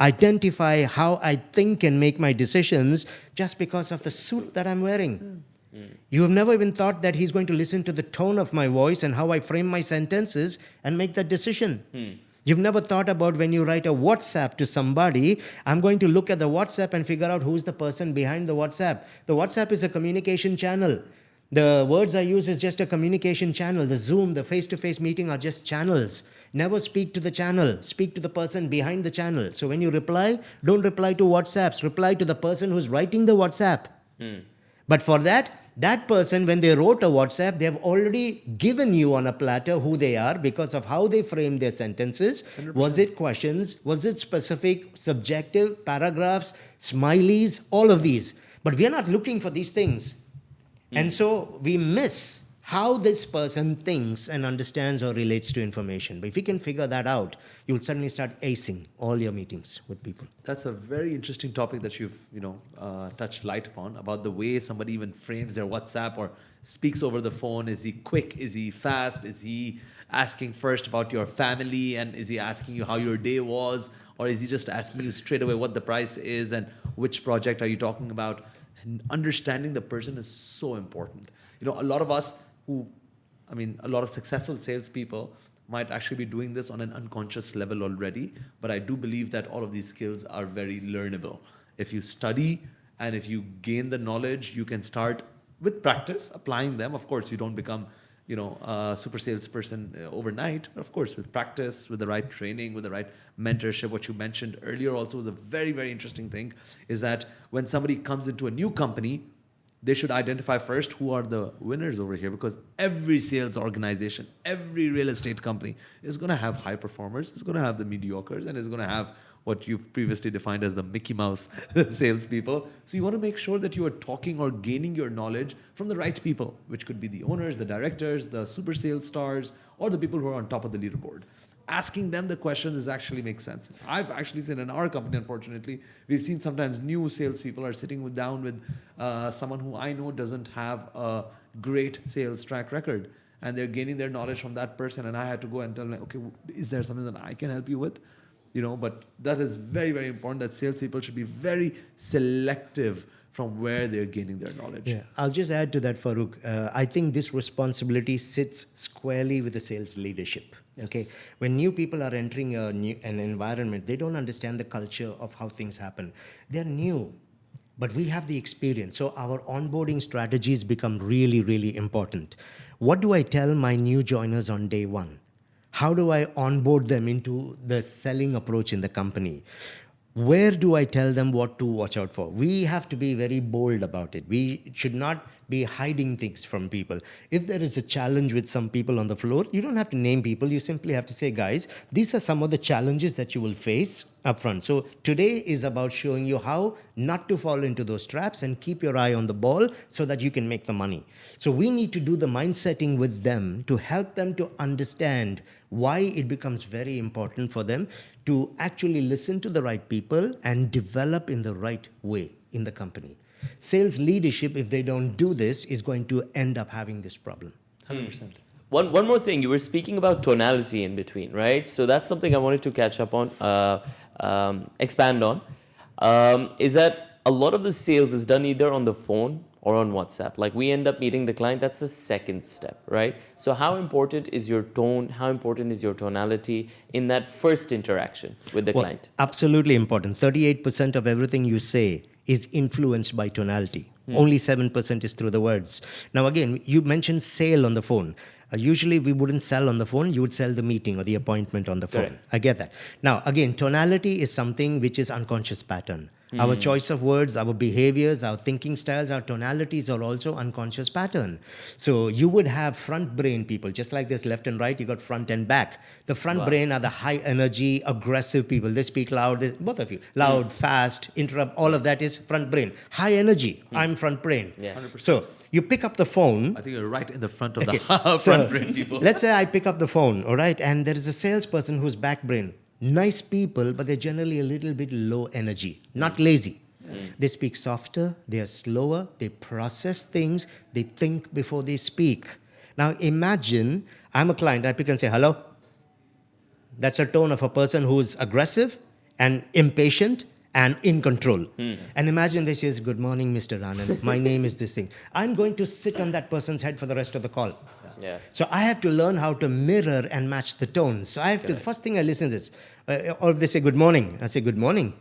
identify how I think and make my decisions just because of the suit that I'm wearing. You have never even thought that he's going to listen to the tone of my voice and how I frame my sentences and make that decision. You've never thought about when you write a WhatsApp to somebody, I'm going to look at the WhatsApp and figure out who's the person behind the WhatsApp. The WhatsApp is a communication channel. The words I use is just a communication channel. The Zoom, the face-to-face meeting are just channels. Never speak to the channel. Speak to the person behind the channel. So when you reply, don't reply to WhatsApps. Reply to the person who's writing the WhatsApp. But for that, that person, when they wrote a WhatsApp, they have already given you on a platter who they are because of how they framed their sentences. 100%. Was it questions? Was it specific, subjective, paragraphs, smileys, all of these? But we are not looking for these things. And so we miss how this person thinks and understands or relates to information. But if you can figure that out, you'll suddenly start acing all your meetings with people. That's a very interesting topic that you've touched light upon, about the way somebody even frames their WhatsApp or speaks over the phone. Is he quick? Is he fast? Is he asking first about your family, and is he asking you how your day was, or is he just asking you straight away what the price is and which project are you talking about? And understanding the person is so important. A lot of us a lot of successful salespeople might actually be doing this on an unconscious level already, but I do believe that all of these skills are very learnable. If you study and if you gain the knowledge, you can start with practice applying them. Of course, you don't become a super salesperson overnight, but of course, with practice, with the right training, with the right mentorship. What you mentioned earlier also was a very, very interesting thing, is that when somebody comes into a new company, they should identify first who are the winners over here, because every sales organization, every real estate company is going to have high performers, it's going to have the mediocres, and it's going to have what you've previously defined as the Mickey Mouse salespeople. So you want to make sure that you are talking or gaining your knowledge from the right people, which could be the owners, the directors, the super sales stars, or the people who are on top of the leaderboard. Asking them the questions actually makes sense. I've actually seen in our company, unfortunately, we've seen sometimes new salespeople are sitting down with someone who I know doesn't have a great sales track record, and they're gaining their knowledge from that person. And I had to go and tell them, okay, is there something that I can help you with? But that is very, very important, that salespeople should be very selective from where they're gaining their knowledge. Yeah, I'll just add to that, Farooq. I think this responsibility sits squarely with the sales leadership. Yes. Okay, when new people are entering an environment, they don't understand the culture of how things happen. They're new, but we have the experience. So our onboarding strategies become really, really important. What do I tell my new joiners on day one? How do I onboard them into the selling approach in the company? Where do I tell them what to watch out for? We have to be very bold about it. We should not be hiding things from people. If there is a challenge with some people on the floor, you don't have to name people. You simply have to say, guys, these are some of the challenges that you will face up front. So today is about showing you how not to fall into those traps and keep your eye on the ball so that you can make the money. So we need to do the mindsetting with them to help them to understand why it becomes very important for them to actually listen to the right people and develop in the right way in the company. Sales leadership, if they don't do this, is going to end up having this problem. 100%. One more thing, you were speaking about tonality in between, right? So that's something I wanted to catch up on, expand on. Is that a lot of the sales is done either on the phone or on WhatsApp. Like we end up meeting the client, that's the second step, right? So how important is your tone? How important is your tonality in that first interaction with the client? Absolutely important. 38% of everything you say is influenced by tonality. Only 7% is through the words. Now, again, you mentioned sale on the phone. Usually, we wouldn't sell on the phone. You would sell the meeting or the appointment on the phone. Correct. I get that. Now, again, tonality is something which is unconscious pattern. Our choice of words, our behaviors, our thinking styles, our tonalities are also unconscious pattern. So you would have front brain people, just like this left and right, you got front and back. The front brain are the high energy, aggressive people. They speak loud, both of you. Loud, fast, interrupt, all of that is front brain. High energy, I'm front brain. Yeah. 100%. So you pick up the phone. I think you're right in the front of the So, front brain people. Let's say I pick up the phone, all right, and there is a salesperson who's back brain. Nice people, but they're generally a little bit low energy, not lazy. They speak softer, they are slower, they process things, they think before they speak. Now imagine I'm a client, I pick and say, hello. That's a tone of a person who's aggressive and impatient and in control. And imagine this is, good morning, Mr. Anand. My name is this thing. I'm going to sit on that person's head for the rest of the call. Yeah. So I have to learn how to mirror and match the tones. So I have to, the first thing I listen to is, or if they say good morning, I say good morning.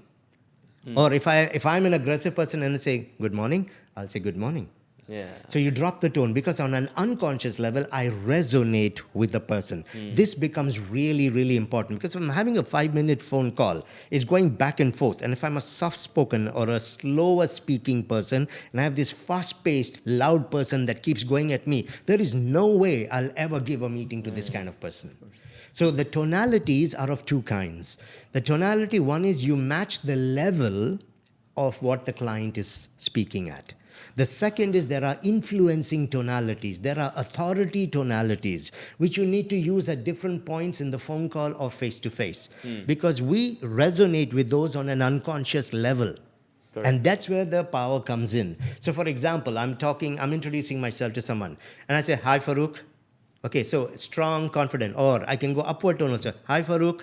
Or if I'm an aggressive person and they say good morning, I'll say good morning. Yeah. So you drop the tone because on an unconscious level, I resonate with the person. This becomes really, really important because if I'm having a 5-minute phone call, it's going back and forth. And if I'm a soft-spoken or a slower speaking person, and I have this fast-paced, loud person that keeps going at me, there is no way I'll ever give a meeting to this kind of person. So the tonalities are of two kinds. The tonality, one is you match the level of what the client is speaking at. The second is there are influencing tonalities. There are authority tonalities, which you need to use at different points in the phone call or face-to-face. Because we resonate with those on an unconscious level. Correct. And that's where the power comes in. So for example, I'm introducing myself to someone. And I say, hi, Farooq. Okay, so strong, confident. Or I can go upward tone also. Hi, Farooq.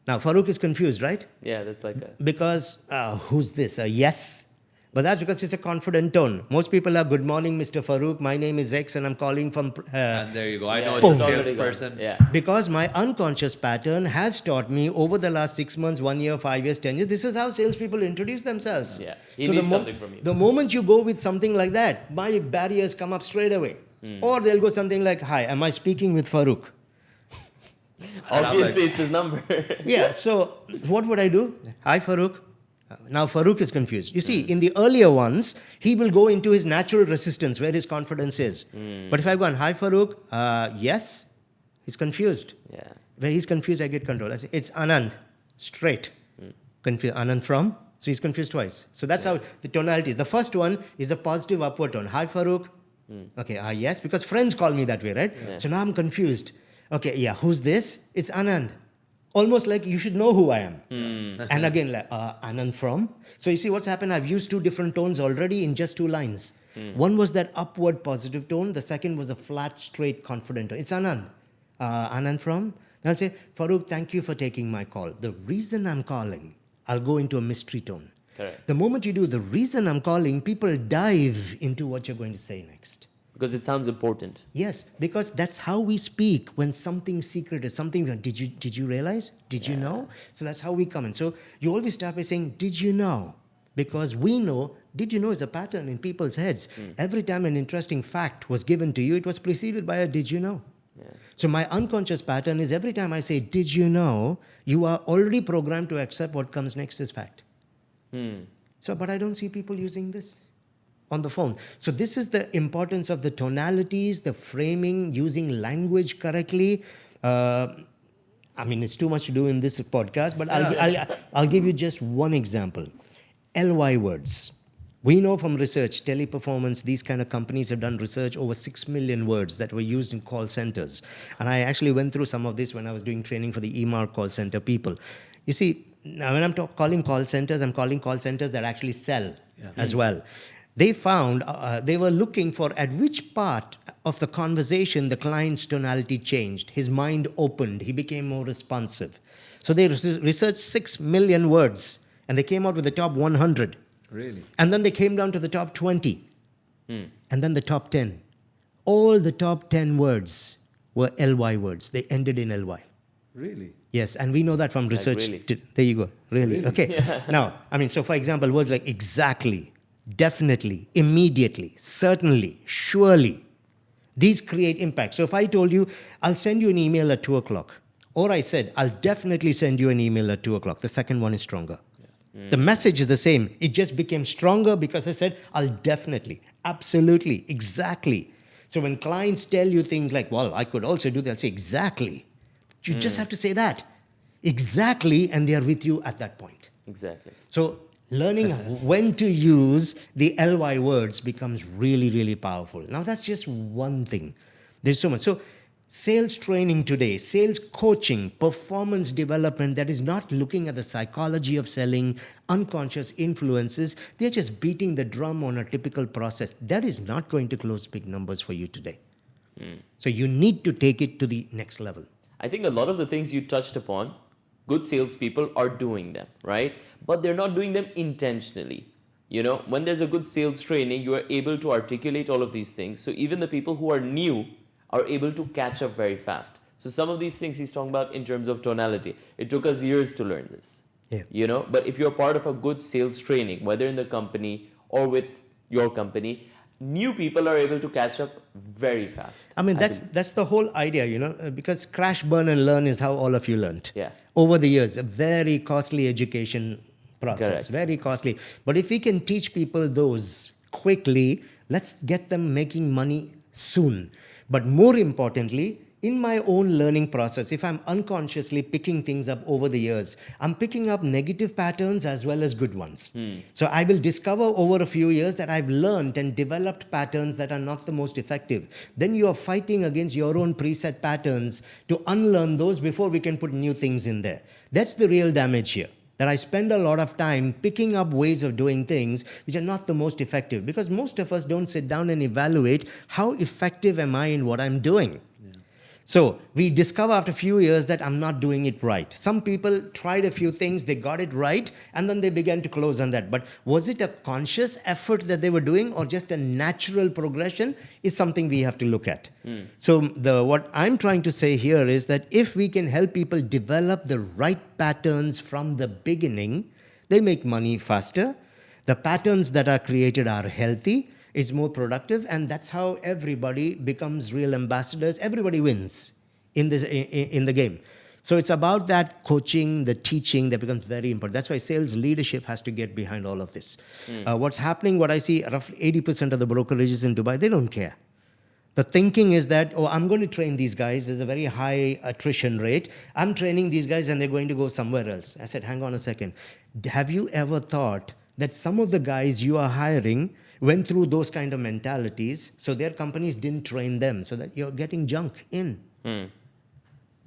Now, Farooq is confused, right? Yeah, that's like a. Because who's this? Yes. But that's because it's a confident tone. Most people are, good morning, Mr. Farooq. My name is X and I'm calling from... And there you go. I know it's it's a already salesperson. gone. Yeah. because my unconscious pattern has taught me over the last 6 months, 1 year, 5 years, 10 years, this is how salespeople introduce themselves. Yeah. He needs something from you. The moment you go with something like that, my barriers come up straight away. Or they'll go something like, hi, am I speaking with Farooq? Obviously, it's his number. Yeah, so what would I do? Hi, Farooq. Now, Farooq is confused. You see, in the earlier ones, he will go into his natural resistance where his confidence is. But if I go on, hi, Farooq, yes, he's confused. Yeah. When he's confused, I get control. I say, it's Anand, straight. Confused. Anand from? So he's confused twice. So that's how the tonality. The first one is a positive upward tone. Hi, Farooq. Okay, yes, because friends call me that way, right? Yeah. So now I'm confused. Okay, yeah, who's this? It's Anand. Almost like you should know who I am. And again, like, Anand from? So you see what's happened? I've used two different tones already in just 2 lines. One was that upward positive tone. The second was a flat, straight, confident tone. It's Anand. Anand from? Then I'll say, Farooq, thank you for taking my call. The reason I'm calling, I'll go into a mystery tone. Correct. The moment you do the reason I'm calling, people dive into what you're going to say next. Because it sounds important. Yes, because that's how we speak when something secret is something. Did you realize? Did you know? So that's how we come in. So you always start by saying, did you know? Because we know, did you know is a pattern in people's heads. Every time an interesting fact was given to you, it was preceded by a did you know? Yeah. So my unconscious pattern is every time I say, did you know, you are already programmed to accept what comes next as fact. So, but I don't see people using this on the phone. So this is the importance of the tonalities, the framing, using language correctly. I mean, it's too much to do in this podcast, but I'll give you just one example. LY words. We know from research, teleperformance, these kind of companies have done research over 6 million words that were used in call centers. And I actually went through some of this when I was doing training for the EMAR call center people. You see, now when I'm calling call centers, I'm calling call centers that actually sell as well. They found, they were looking for at which part of the conversation the client's tonality changed. His mind opened. He became more responsive. So they researched 6 million words and they came out with the top 100. Really? And then they came down to the top 20. And then the top 10. All the top 10 words were LY words. They ended in LY. Really? Yes, and we know that from research. really? There you go. Really? Okay. Now, I mean, so for example, words like exactly, definitely, immediately, certainly, surely, these create impact. So if I told you, I'll send you an email at 2 o'clock, or I said, I'll definitely send you an email at 2 o'clock, the second one is stronger. The message is the same. It just became stronger because I said, I'll definitely, absolutely, exactly. So when clients tell you things like, well, I could also do that, I'll say exactly. You just have to say that. Exactly, and they are with you at that point. Exactly. So learning when to use the LY words becomes really, really powerful. Now that's just one thing. There's so much. So sales training today, sales coaching, performance development that is not looking at the psychology of selling, unconscious influences, they're just beating the drum on a typical process. That is not going to close big numbers for you today. So you need to take it to the next level. I think a lot of the things you touched upon, good salespeople are doing them, right? But they're not doing them intentionally. You know, when there's a good sales training, you are able to articulate all of these things. So even the people who are new are able to catch up very fast. So some of these things he's talking about in terms of tonality, it took us years to learn this. Yeah. You know, but if you're part of a good sales training, whether in the company or with your company, new people are able to catch up very fast. I mean, that's the whole idea, because crash, burn, and learn is how all of you learned. Yeah. Over the years, a very costly education process, Correct. very costly. But if we can teach people those quickly, let's get them making money soon. But more importantly, in my own learning process, if I'm unconsciously picking things up over the years, I'm picking up negative patterns as well as good ones. So I will discover over a few years that I've learned and developed patterns that are not the most effective. Then you are fighting against your own preset patterns to unlearn those before we can put new things in there. That's the real damage here. That I spend a lot of time picking up ways of doing things which are not the most effective, because most of us don't sit down and evaluate how effective am I in what I'm doing. So we discover after a few years that I'm not doing it right. Some people tried a few things, they got it right, and then they began to close on that. But was it a conscious effort that they were doing, or just a natural progression, is something we have to look at. So what I'm trying to say here is that if we can help people develop the right patterns from the beginning, they make money faster. The patterns that are created are healthy. It's more productive, and that's how everybody becomes real ambassadors. Everybody wins in the game. So it's about that coaching, the teaching that becomes very important. That's why sales leadership has to get behind all of this. What's happening, what I see, roughly 80% of the brokerages in Dubai, they don't care. The thinking is that, oh, I'm going to train these guys. There's a very high attrition rate. I'm training these guys and they're going to go somewhere else. I said, hang on a second. Have you ever thought that some of the guys you are hiring went through those kind of mentalities, so their companies didn't train them, so that you're getting junk in?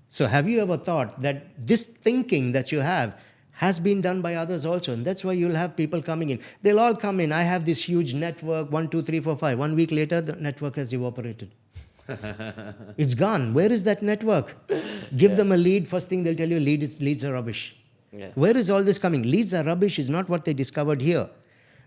So have you ever thought that this thinking that you have has been done by others also? And that's why you'll have people coming in. They'll all come in. I have this huge network, 1, 2, 3, 4, 5. 1 week later, the network has evaporated. It's gone. Where is that network? Give them a lead. First thing they'll tell you, leads are rubbish. Yeah. Where is all this coming? Leads are rubbish is not what they discovered here.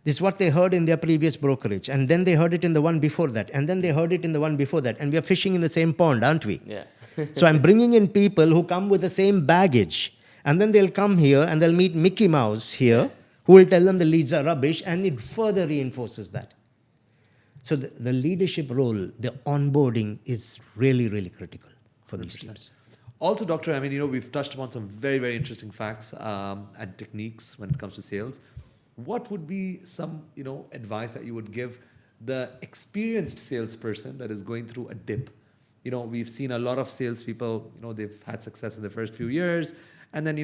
This is what they heard in their previous brokerage. And then they heard it in the one before that. And then they heard it in the one before that. And we are fishing in the same pond, aren't we? Yeah. So I'm bringing in people who come with the same baggage. And then they'll come here and they'll meet Mickey Mouse here, who will tell them the leads are rubbish. And it further reinforces that. So the leadership role, the onboarding is really, really critical for these teams. Also, Doctor, I mean, we've touched upon some very, very interesting facts and techniques when it comes to sales. What would be some, advice that you would give the experienced salesperson that is going through a dip? We've seen a lot of salespeople, they've had success in the first few years, and then,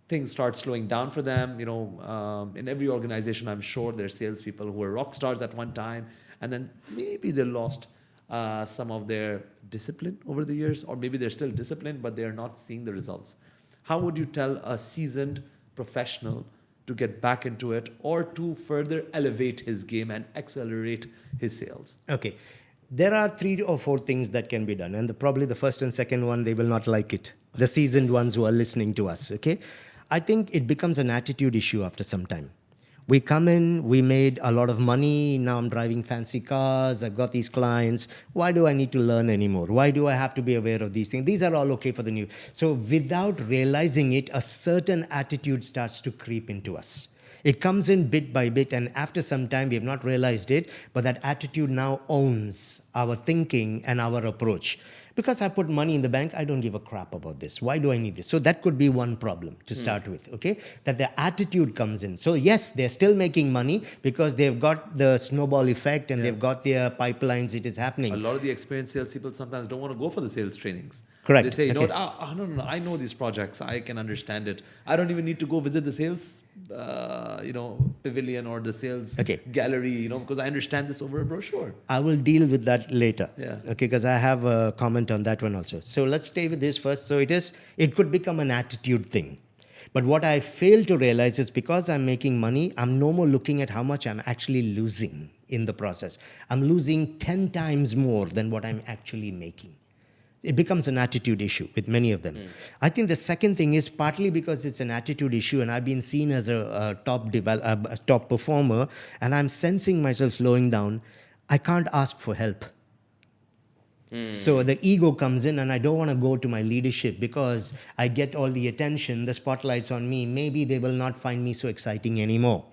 things start slowing down for them. In every organization, I'm sure there's salespeople who were rock stars at one time, and then maybe they lost some of their discipline over the years, or maybe they're still disciplined, but they're not seeing the results. How would you tell a seasoned professional to get back into it, or to further elevate his game and accelerate his sales? Okay. There are 3 or 4 things that can be done. And probably the first and second one, they will not like it. The seasoned ones who are listening to us, okay? I think it becomes an attitude issue after some time. We come in, we made a lot of money, now I'm driving fancy cars, I've got these clients. Why do I need to learn anymore? Why do I have to be aware of these things? These are all okay for the new. So without realizing it, a certain attitude starts to creep into us. It comes in bit by bit, and after some time, we have not realized it, but that attitude now owns our thinking and our approach. Because I put money in the bank, I don't give a crap about this. Why do I need this? So that could be one problem to start with, okay? That the attitude comes in. So yes, they're still making money because they've got the snowball effect and they've got their pipelines, it is happening. A lot of the experienced salespeople sometimes don't want to go for the sales trainings. Correct. They say, Okay. no, I know these projects. I can understand it. I don't even need to go visit the sales, pavilion or the sales gallery, because I understand this over a brochure. I will deal with that later. Yeah. Okay, because I have a comment on that one also. So let's stay with this first. So it could become an attitude thing. But what I fail to realize is because I'm making money, I'm no more looking at how much I'm actually losing in the process. I'm losing 10 times more than what I'm actually making. It becomes an attitude issue with many of them. I think the second thing is partly because it's an attitude issue and I've been seen as a top performer and I'm sensing myself slowing down, I can't ask for help. So the ego comes in, and I don't want to go to my leadership because I get all the attention, the spotlight's on me. Maybe they will not find me so exciting anymore.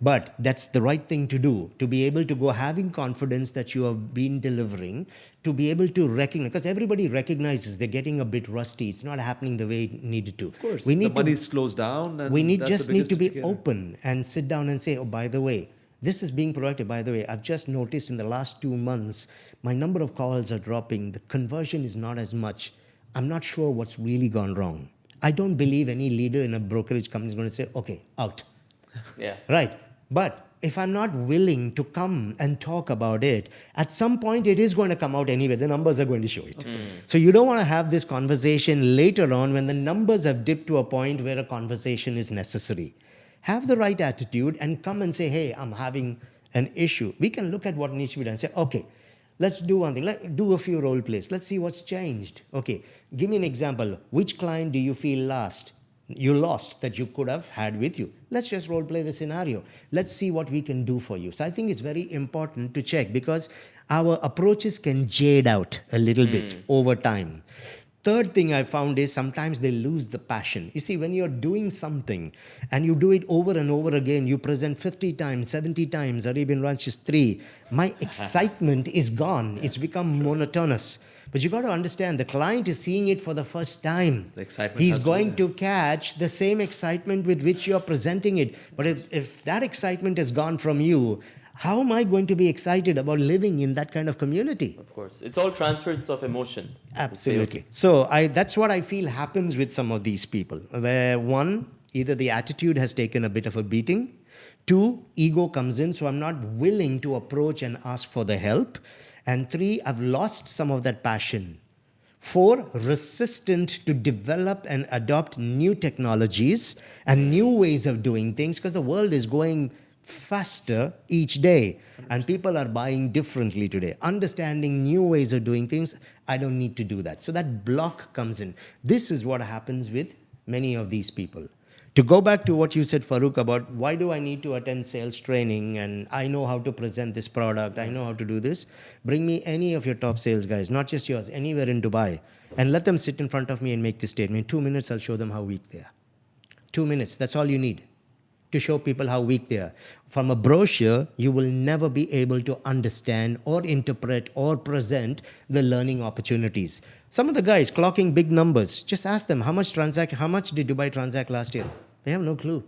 But that's the right thing to do, to be able to go having confidence that you have been delivering, to be able to recognize, because everybody recognizes they're getting a bit rusty. It's not happening the way it needed to. Of course, we the need money to, slows down. And we need that's the just need to be biggest indicator. open and sit down and say, oh, by the way, this is being proactive. By the way, I've just noticed in the last 2 months, my number of calls are dropping. The conversion is not as much. I'm not sure what's really gone wrong. I don't believe any leader in a brokerage company is going to say, okay, out. Yeah. Right. But if I'm not willing to come and talk about it, at some point it is going to come out anyway. The numbers are going to show it. So you don't want to have this conversation later on when the numbers have dipped to a point where a conversation is necessary. Have the right attitude and come and say, hey, I'm having an issue. We can look at what needs to be done and say, okay, let's do one thing. Let's do a few role plays. Let's see what's changed. Okay, give me an example. Which client do you feel you lost that you could have had with you? Let's just role play the scenario. Let's see what we can do for you. So I think it's very important to check because our approaches can jade out a little bit over time. Third thing I found is sometimes they lose the passion. You see, when you're doing something and you do it over and over again, you present 50 times, 70 times, Arabian Ranches 3, my excitement is gone. It's become monotonous. But you got to understand, the client is seeing it for the first time. The excitement He's has to going be to catch the same excitement with which you're presenting it. But if that excitement has gone from you, how am I going to be excited about living in that kind of community? Of course. It's all transference of emotion. Absolutely. So that's what I feel happens with some of these people, where one, either the attitude has taken a bit of a beating, two, ego comes in, so I'm not willing to approach and ask for the help, and three, I've lost some of that passion. Four, resistant to develop and adopt new technologies and new ways of doing things because the world is going faster each day and people are buying differently today. Understanding new ways of doing things, I don't need to do that. So that block comes in. This is what happens with many of these people. To go back to what you said, Farooq, about why do I need to attend sales training and I know how to present this product, I know how to do this. Bring me any of your top sales guys, not just yours, anywhere in Dubai, and let them sit in front of me and make this statement. In 2 minutes, I'll show them how weak they are. 2 minutes, that's all you need to show people how weak they are. From a brochure, you will never be able to understand or interpret or present the learning opportunities. Some of the guys clocking big numbers, just ask them how much did Dubai transact last year? They have no clue.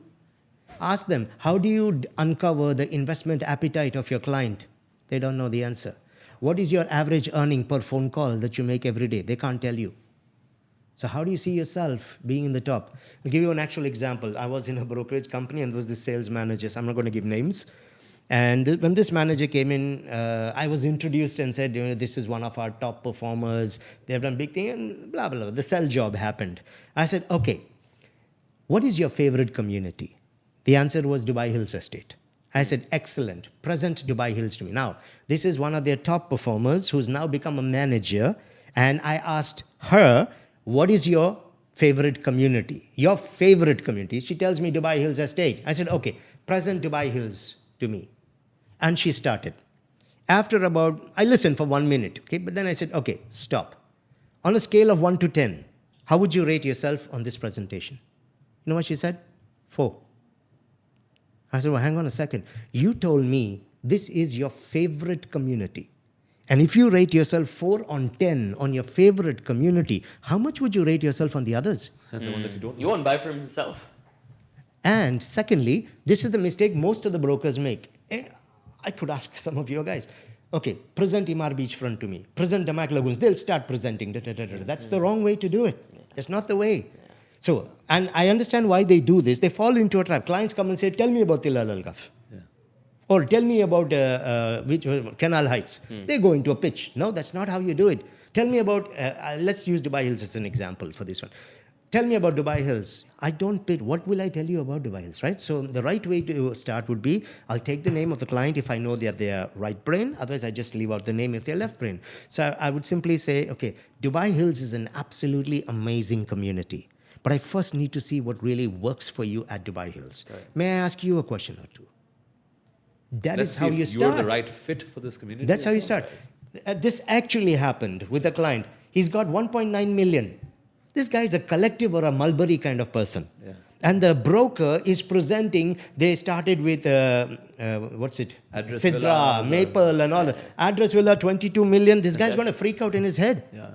Ask them, how do you uncover the investment appetite of your client? They don't know the answer. What is your average earning per phone call that you make every day? They can't tell you. So how do you see yourself being in the top? I'll give you an actual example. I was in a brokerage company and there was this sales manager. So I'm not going to give names. And when this manager came in, I was introduced and said, this is one of our top performers. They've done big thing and blah, blah, blah. The sell job happened. I said, okay, what is your favorite community? The answer was Dubai Hills Estate. I said, excellent. Present Dubai Hills to me. Now, this is one of their top performers who's now become a manager. And I asked her, what is your favorite community? Your favorite community. She tells me Dubai Hills Estate. I said, okay, present Dubai Hills to me. And she started. After I listened for 1 minute, okay, but then I said, okay, stop. On a scale of 1 to 10, how would you rate yourself on this presentation? You know what she said? 4. I said, well, hang on a second. You told me this is your favorite community. And if you rate yourself 4 on 10 on your favorite community, how much would you rate yourself on the others? The one that you don't You won't buy from himself. And secondly, this is the mistake most of the brokers make. I could ask some of your guys, okay, present Imar Beachfront to me, present Damac Lagoons. They'll start presenting. That's the wrong way to do it. That's not the way. So, and I understand why they do this. They fall into a trap. Clients come and say, tell me about Tilal Al Gaf. Or tell me about Canal Heights. They go into a pitch. No, that's not how you do it. Tell me about, let's use Dubai Hills as an example for this one. Tell me about Dubai Hills. I don't bid. What will I tell you about Dubai Hills, right? So the right way to start would be, I'll take the name of the client if I know they're their right brain. Otherwise, I just leave out the name if they're left brain. So I would simply say, okay, Dubai Hills is an absolutely amazing community. But I first need to see what really works for you at Dubai Hills. Right. May I ask you a question or two? That Let's is how see you if start. You're the right fit for this community. That's how you start. This actually happened with a client. He's got 1.9 million. This guy is a collective or a mulberry kind of person. Yeah. And the broker is presenting, they started with, what's it? Address Sidra, Villa, Maple and all that. Address Villa, 22 million. This guy's going to freak out in his head. Yeah.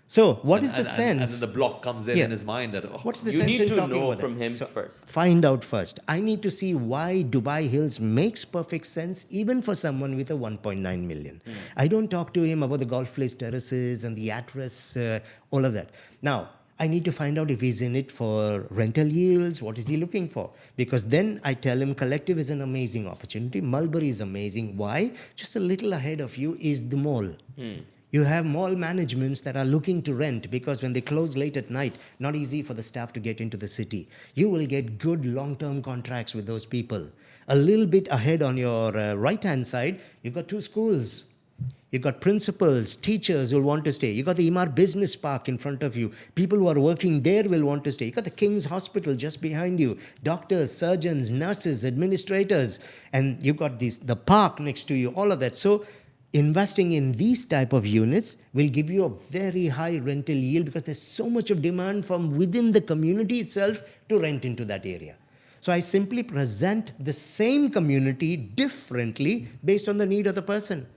So what is the And sense? then the block comes in Yeah. in his mind that, oh, What's the You sense need in to talking know about from that? him So first. find out first. I need to see why Dubai Hills makes perfect sense even for someone with a 1.9 million. I don't talk to him about the golf place terraces and the address, all of that. Now, I need to find out if he's in it for rental yields. What is he looking for? Because then I tell him collective is an amazing opportunity. Mulberry is amazing. Why? Just a little ahead of you is the mall. You have mall managements that are looking to rent because when they close late at night, not easy for the staff to get into the city. You will get good long-term contracts with those people. A little bit ahead on your right-hand side, you've got two schools. You've got principals, teachers who will want to stay. You've got the Imar Business Park in front of you. People who are working there will want to stay. You've got the King's Hospital just behind you. Doctors, surgeons, nurses, administrators. And you've got the park next to you, all of that. So investing in these type of units will give you a very high rental yield because there's so much of demand from within the community itself to rent into that area. So I simply present the same community differently based on the need of the person.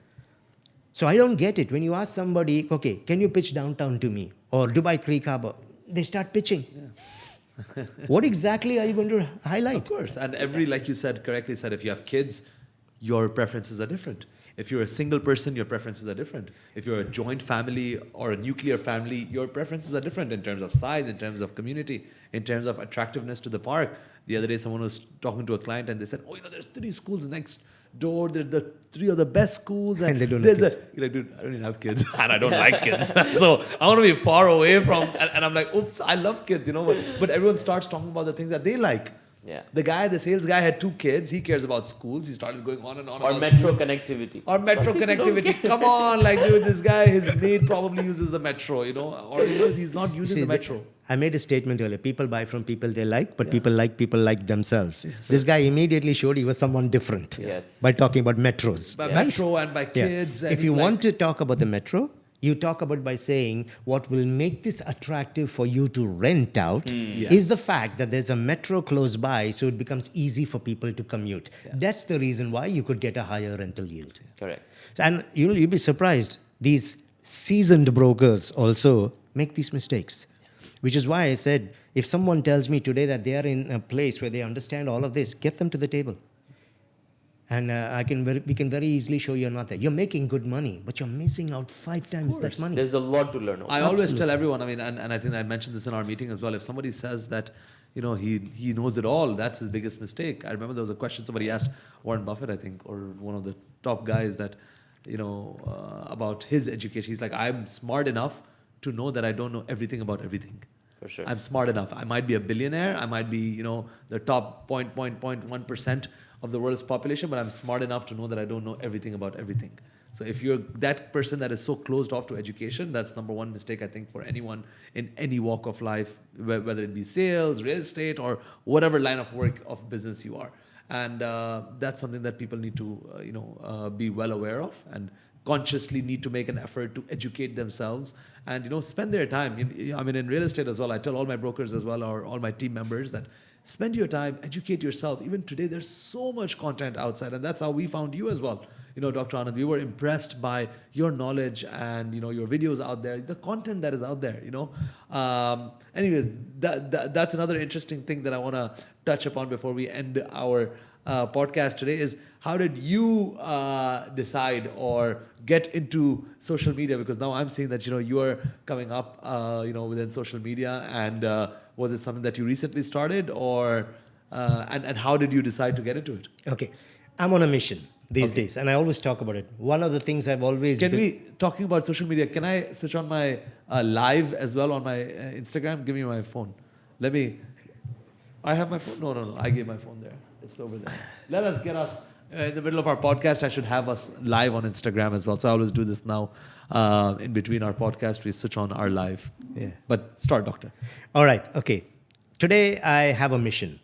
So I don't get it. When you ask somebody, okay, can you pitch downtown to me? Or Dubai Creek Harbor? They start pitching. What exactly are you going to highlight? Of course. And like you said, correctly said, if you have kids, your preferences are different. If you're a single person, your preferences are different. If you're a joint family or a nuclear family, your preferences are different in terms of size, in terms of community, in terms of attractiveness to the park. The other day, someone was talking to a client and they said, there's 3 schools next door. They're the 3 of the best schools. And they don't have kids. You're like, dude, I don't even have kids. And I don't like kids. So I want to be far away from, and I'm like, oops, I love kids, but everyone starts talking about the things that they like. Yeah. The sales guy had 2 kids. He cares about schools. He started going on and on Or about metro schools. connectivity. Or metro connectivity. Come on, dude, this guy, his maid probably uses the metro, or he's not using See, the metro. I made a statement earlier. People buy from people they like, but people like themselves. Yes. This guy immediately showed he was someone different Yes. by talking about metros. By metro and by kids. And If you want to talk about the metro, you talk about by saying what will make this attractive for you to rent out is the fact that there's a metro close by, so it becomes easy for people to commute. Yeah. That's the reason why you could get a higher rental yield. Correct. And you'll be surprised. These seasoned brokers also make these mistakes. Which is why I said, if someone tells me today that they are in a place where they understand all of this, get them to the table. And we can very easily show you're not there. You're making good money, but you're missing out 5 times that money. There's a lot to learn. I always tell everyone, and I think I mentioned this in our meeting as well, if somebody says that, he knows it all, that's his biggest mistake. I remember there was a question somebody asked Warren Buffett, I think, or one of the top guys that, about his education. He's like, I'm smart enough to know that I don't know everything about everything. For sure. I'm smart enough. I might be a billionaire. I might be, the top 0.1% of the world's population, but I'm smart enough to know that I don't know everything about everything. So if you're that person that is so closed off to education, that's number one mistake, I think, for anyone in any walk of life, whether it be sales, real estate, or whatever line of work of business you are. And that's something that people need to, be well aware of and consciously need to make an effort to educate themselves and, spend their time. In real estate as well, I tell all my brokers as well, or all my team members, that spend your time, educate yourself. Even today, there's so much content outside, and that's how we found you as well. Dr. Anand, we were impressed by your knowledge and, your videos out there, the content that is out there, Anyways, that's another interesting thing that I want to touch upon before we end our podcast today is how did you decide or get into social media? Because now I'm seeing that, you are coming up, within social media, and was it something that you recently started, or and how did you decide to get into it? Okay. I'm on a mission these days, and I always talk about it. One of the things I've always... Talking about social media, can I switch on my live as well on my Instagram? Give me my phone. I have my phone? No. I gave my phone there. It's over there. Let us get us in the middle of our podcast. I should have us live on Instagram as well. So I always do this now. In between our podcast, we switch on our live. Yeah. But start, doctor. All right. Okay. Today, I have a mission.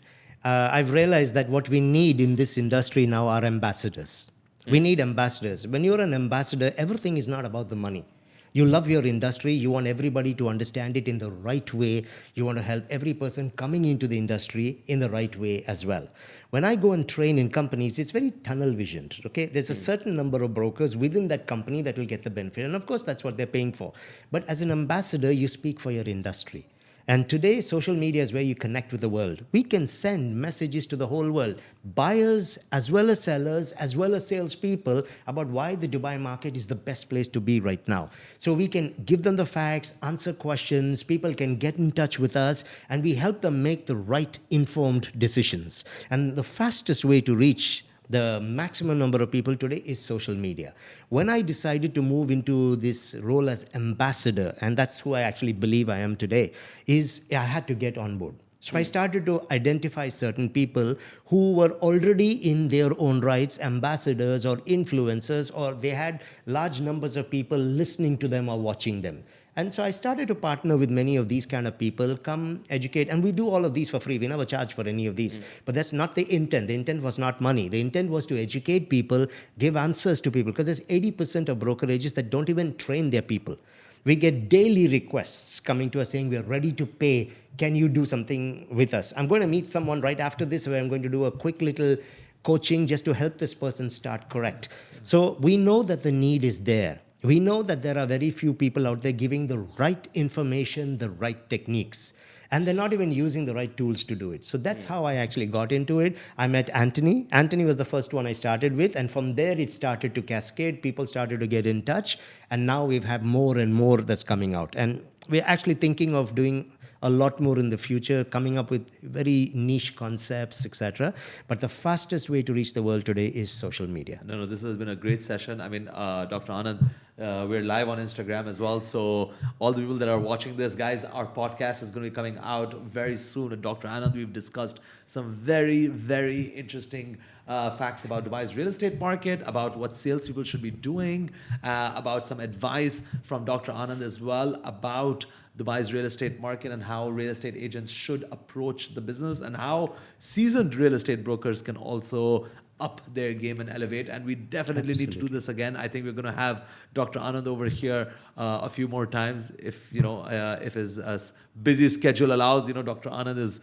I've realized that what we need in this industry now are ambassadors. We need ambassadors. When you're an ambassador, everything is not about the money. You love your industry. You want everybody to understand it in the right way. You want to help every person coming into the industry in the right way as well. When I go and train in companies, it's very tunnel visioned. Okay, there's a certain number of brokers within that company that will get the benefit, and of course that's what they're paying for. But as an ambassador, you speak for your industry. And today, social media is where you connect with the world. We can send messages to the whole world, buyers as well as sellers, as well as salespeople, about why the Dubai market is the best place to be right now. So we can give them the facts, answer questions, people can get in touch with us, and we help them make the right informed decisions. And the fastest way to reach the maximum number of people today is social media. When I decided to move into this role as ambassador, and that's who I actually believe I am today, is I had to get on board. So I started to identify certain people who were already in their own rights, ambassadors or influencers, or they had large numbers of people listening to them or watching them. And so I started to partner with many of these kind of people, come educate, and we do all of these for free. We never charge for any of these. But that's not the intent. The intent was not money. The intent was to educate people, give answers to people, because there's 80% of brokerages that don't even train their people. We get daily requests coming to us saying, we're ready to pay. Can you do something with us? I'm going to meet someone right after this where I'm going to do a quick little coaching just to help this person start correct. So we know that the need is there. We know that there are very few people out there giving the right information, the right techniques, and they're not even using the right tools to do it. So that's how I actually got into it. I met Anthony. Anthony was the first one I started with, and from there it started to cascade. People started to get in touch, and now we've had more and more that's coming out. And we're actually thinking of doing a lot more in the future, coming up with very niche concepts, etc. But the fastest way to reach the world today is social media. No, this has been a great session. I mean, Dr. Anand, we're live on Instagram as well. So all the people that are watching this, guys, our podcast is going to be coming out very soon. And Dr. Anand, we've discussed some very, very interesting facts about Dubai's real estate market, about what salespeople should be doing, about some advice from Dr. Anand as well about Dubai's real estate market and how real estate agents should approach the business, and how seasoned real estate brokers can also up their game and elevate. And we definitely need to do this again. I think we're going to have Dr. Anand over here a few more times if if his busy schedule allows. Dr. Anand is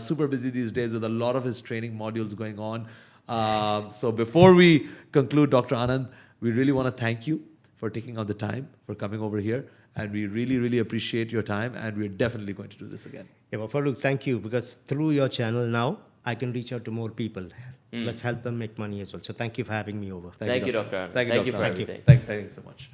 super busy these days with a lot of his training modules going on. So before we conclude, Dr. Anand, we really want to thank you for taking out the time for coming over here. And we really, really appreciate your time, and we're definitely going to do this again. Yeah, well, Farooq, thank you, because through your channel now, I can reach out to more people. Let's help them make money as well. So thank you for having me over. Thank you, Dr. Anand. Thank you, Thank Dr. you for Anand. everything. Thank you so much.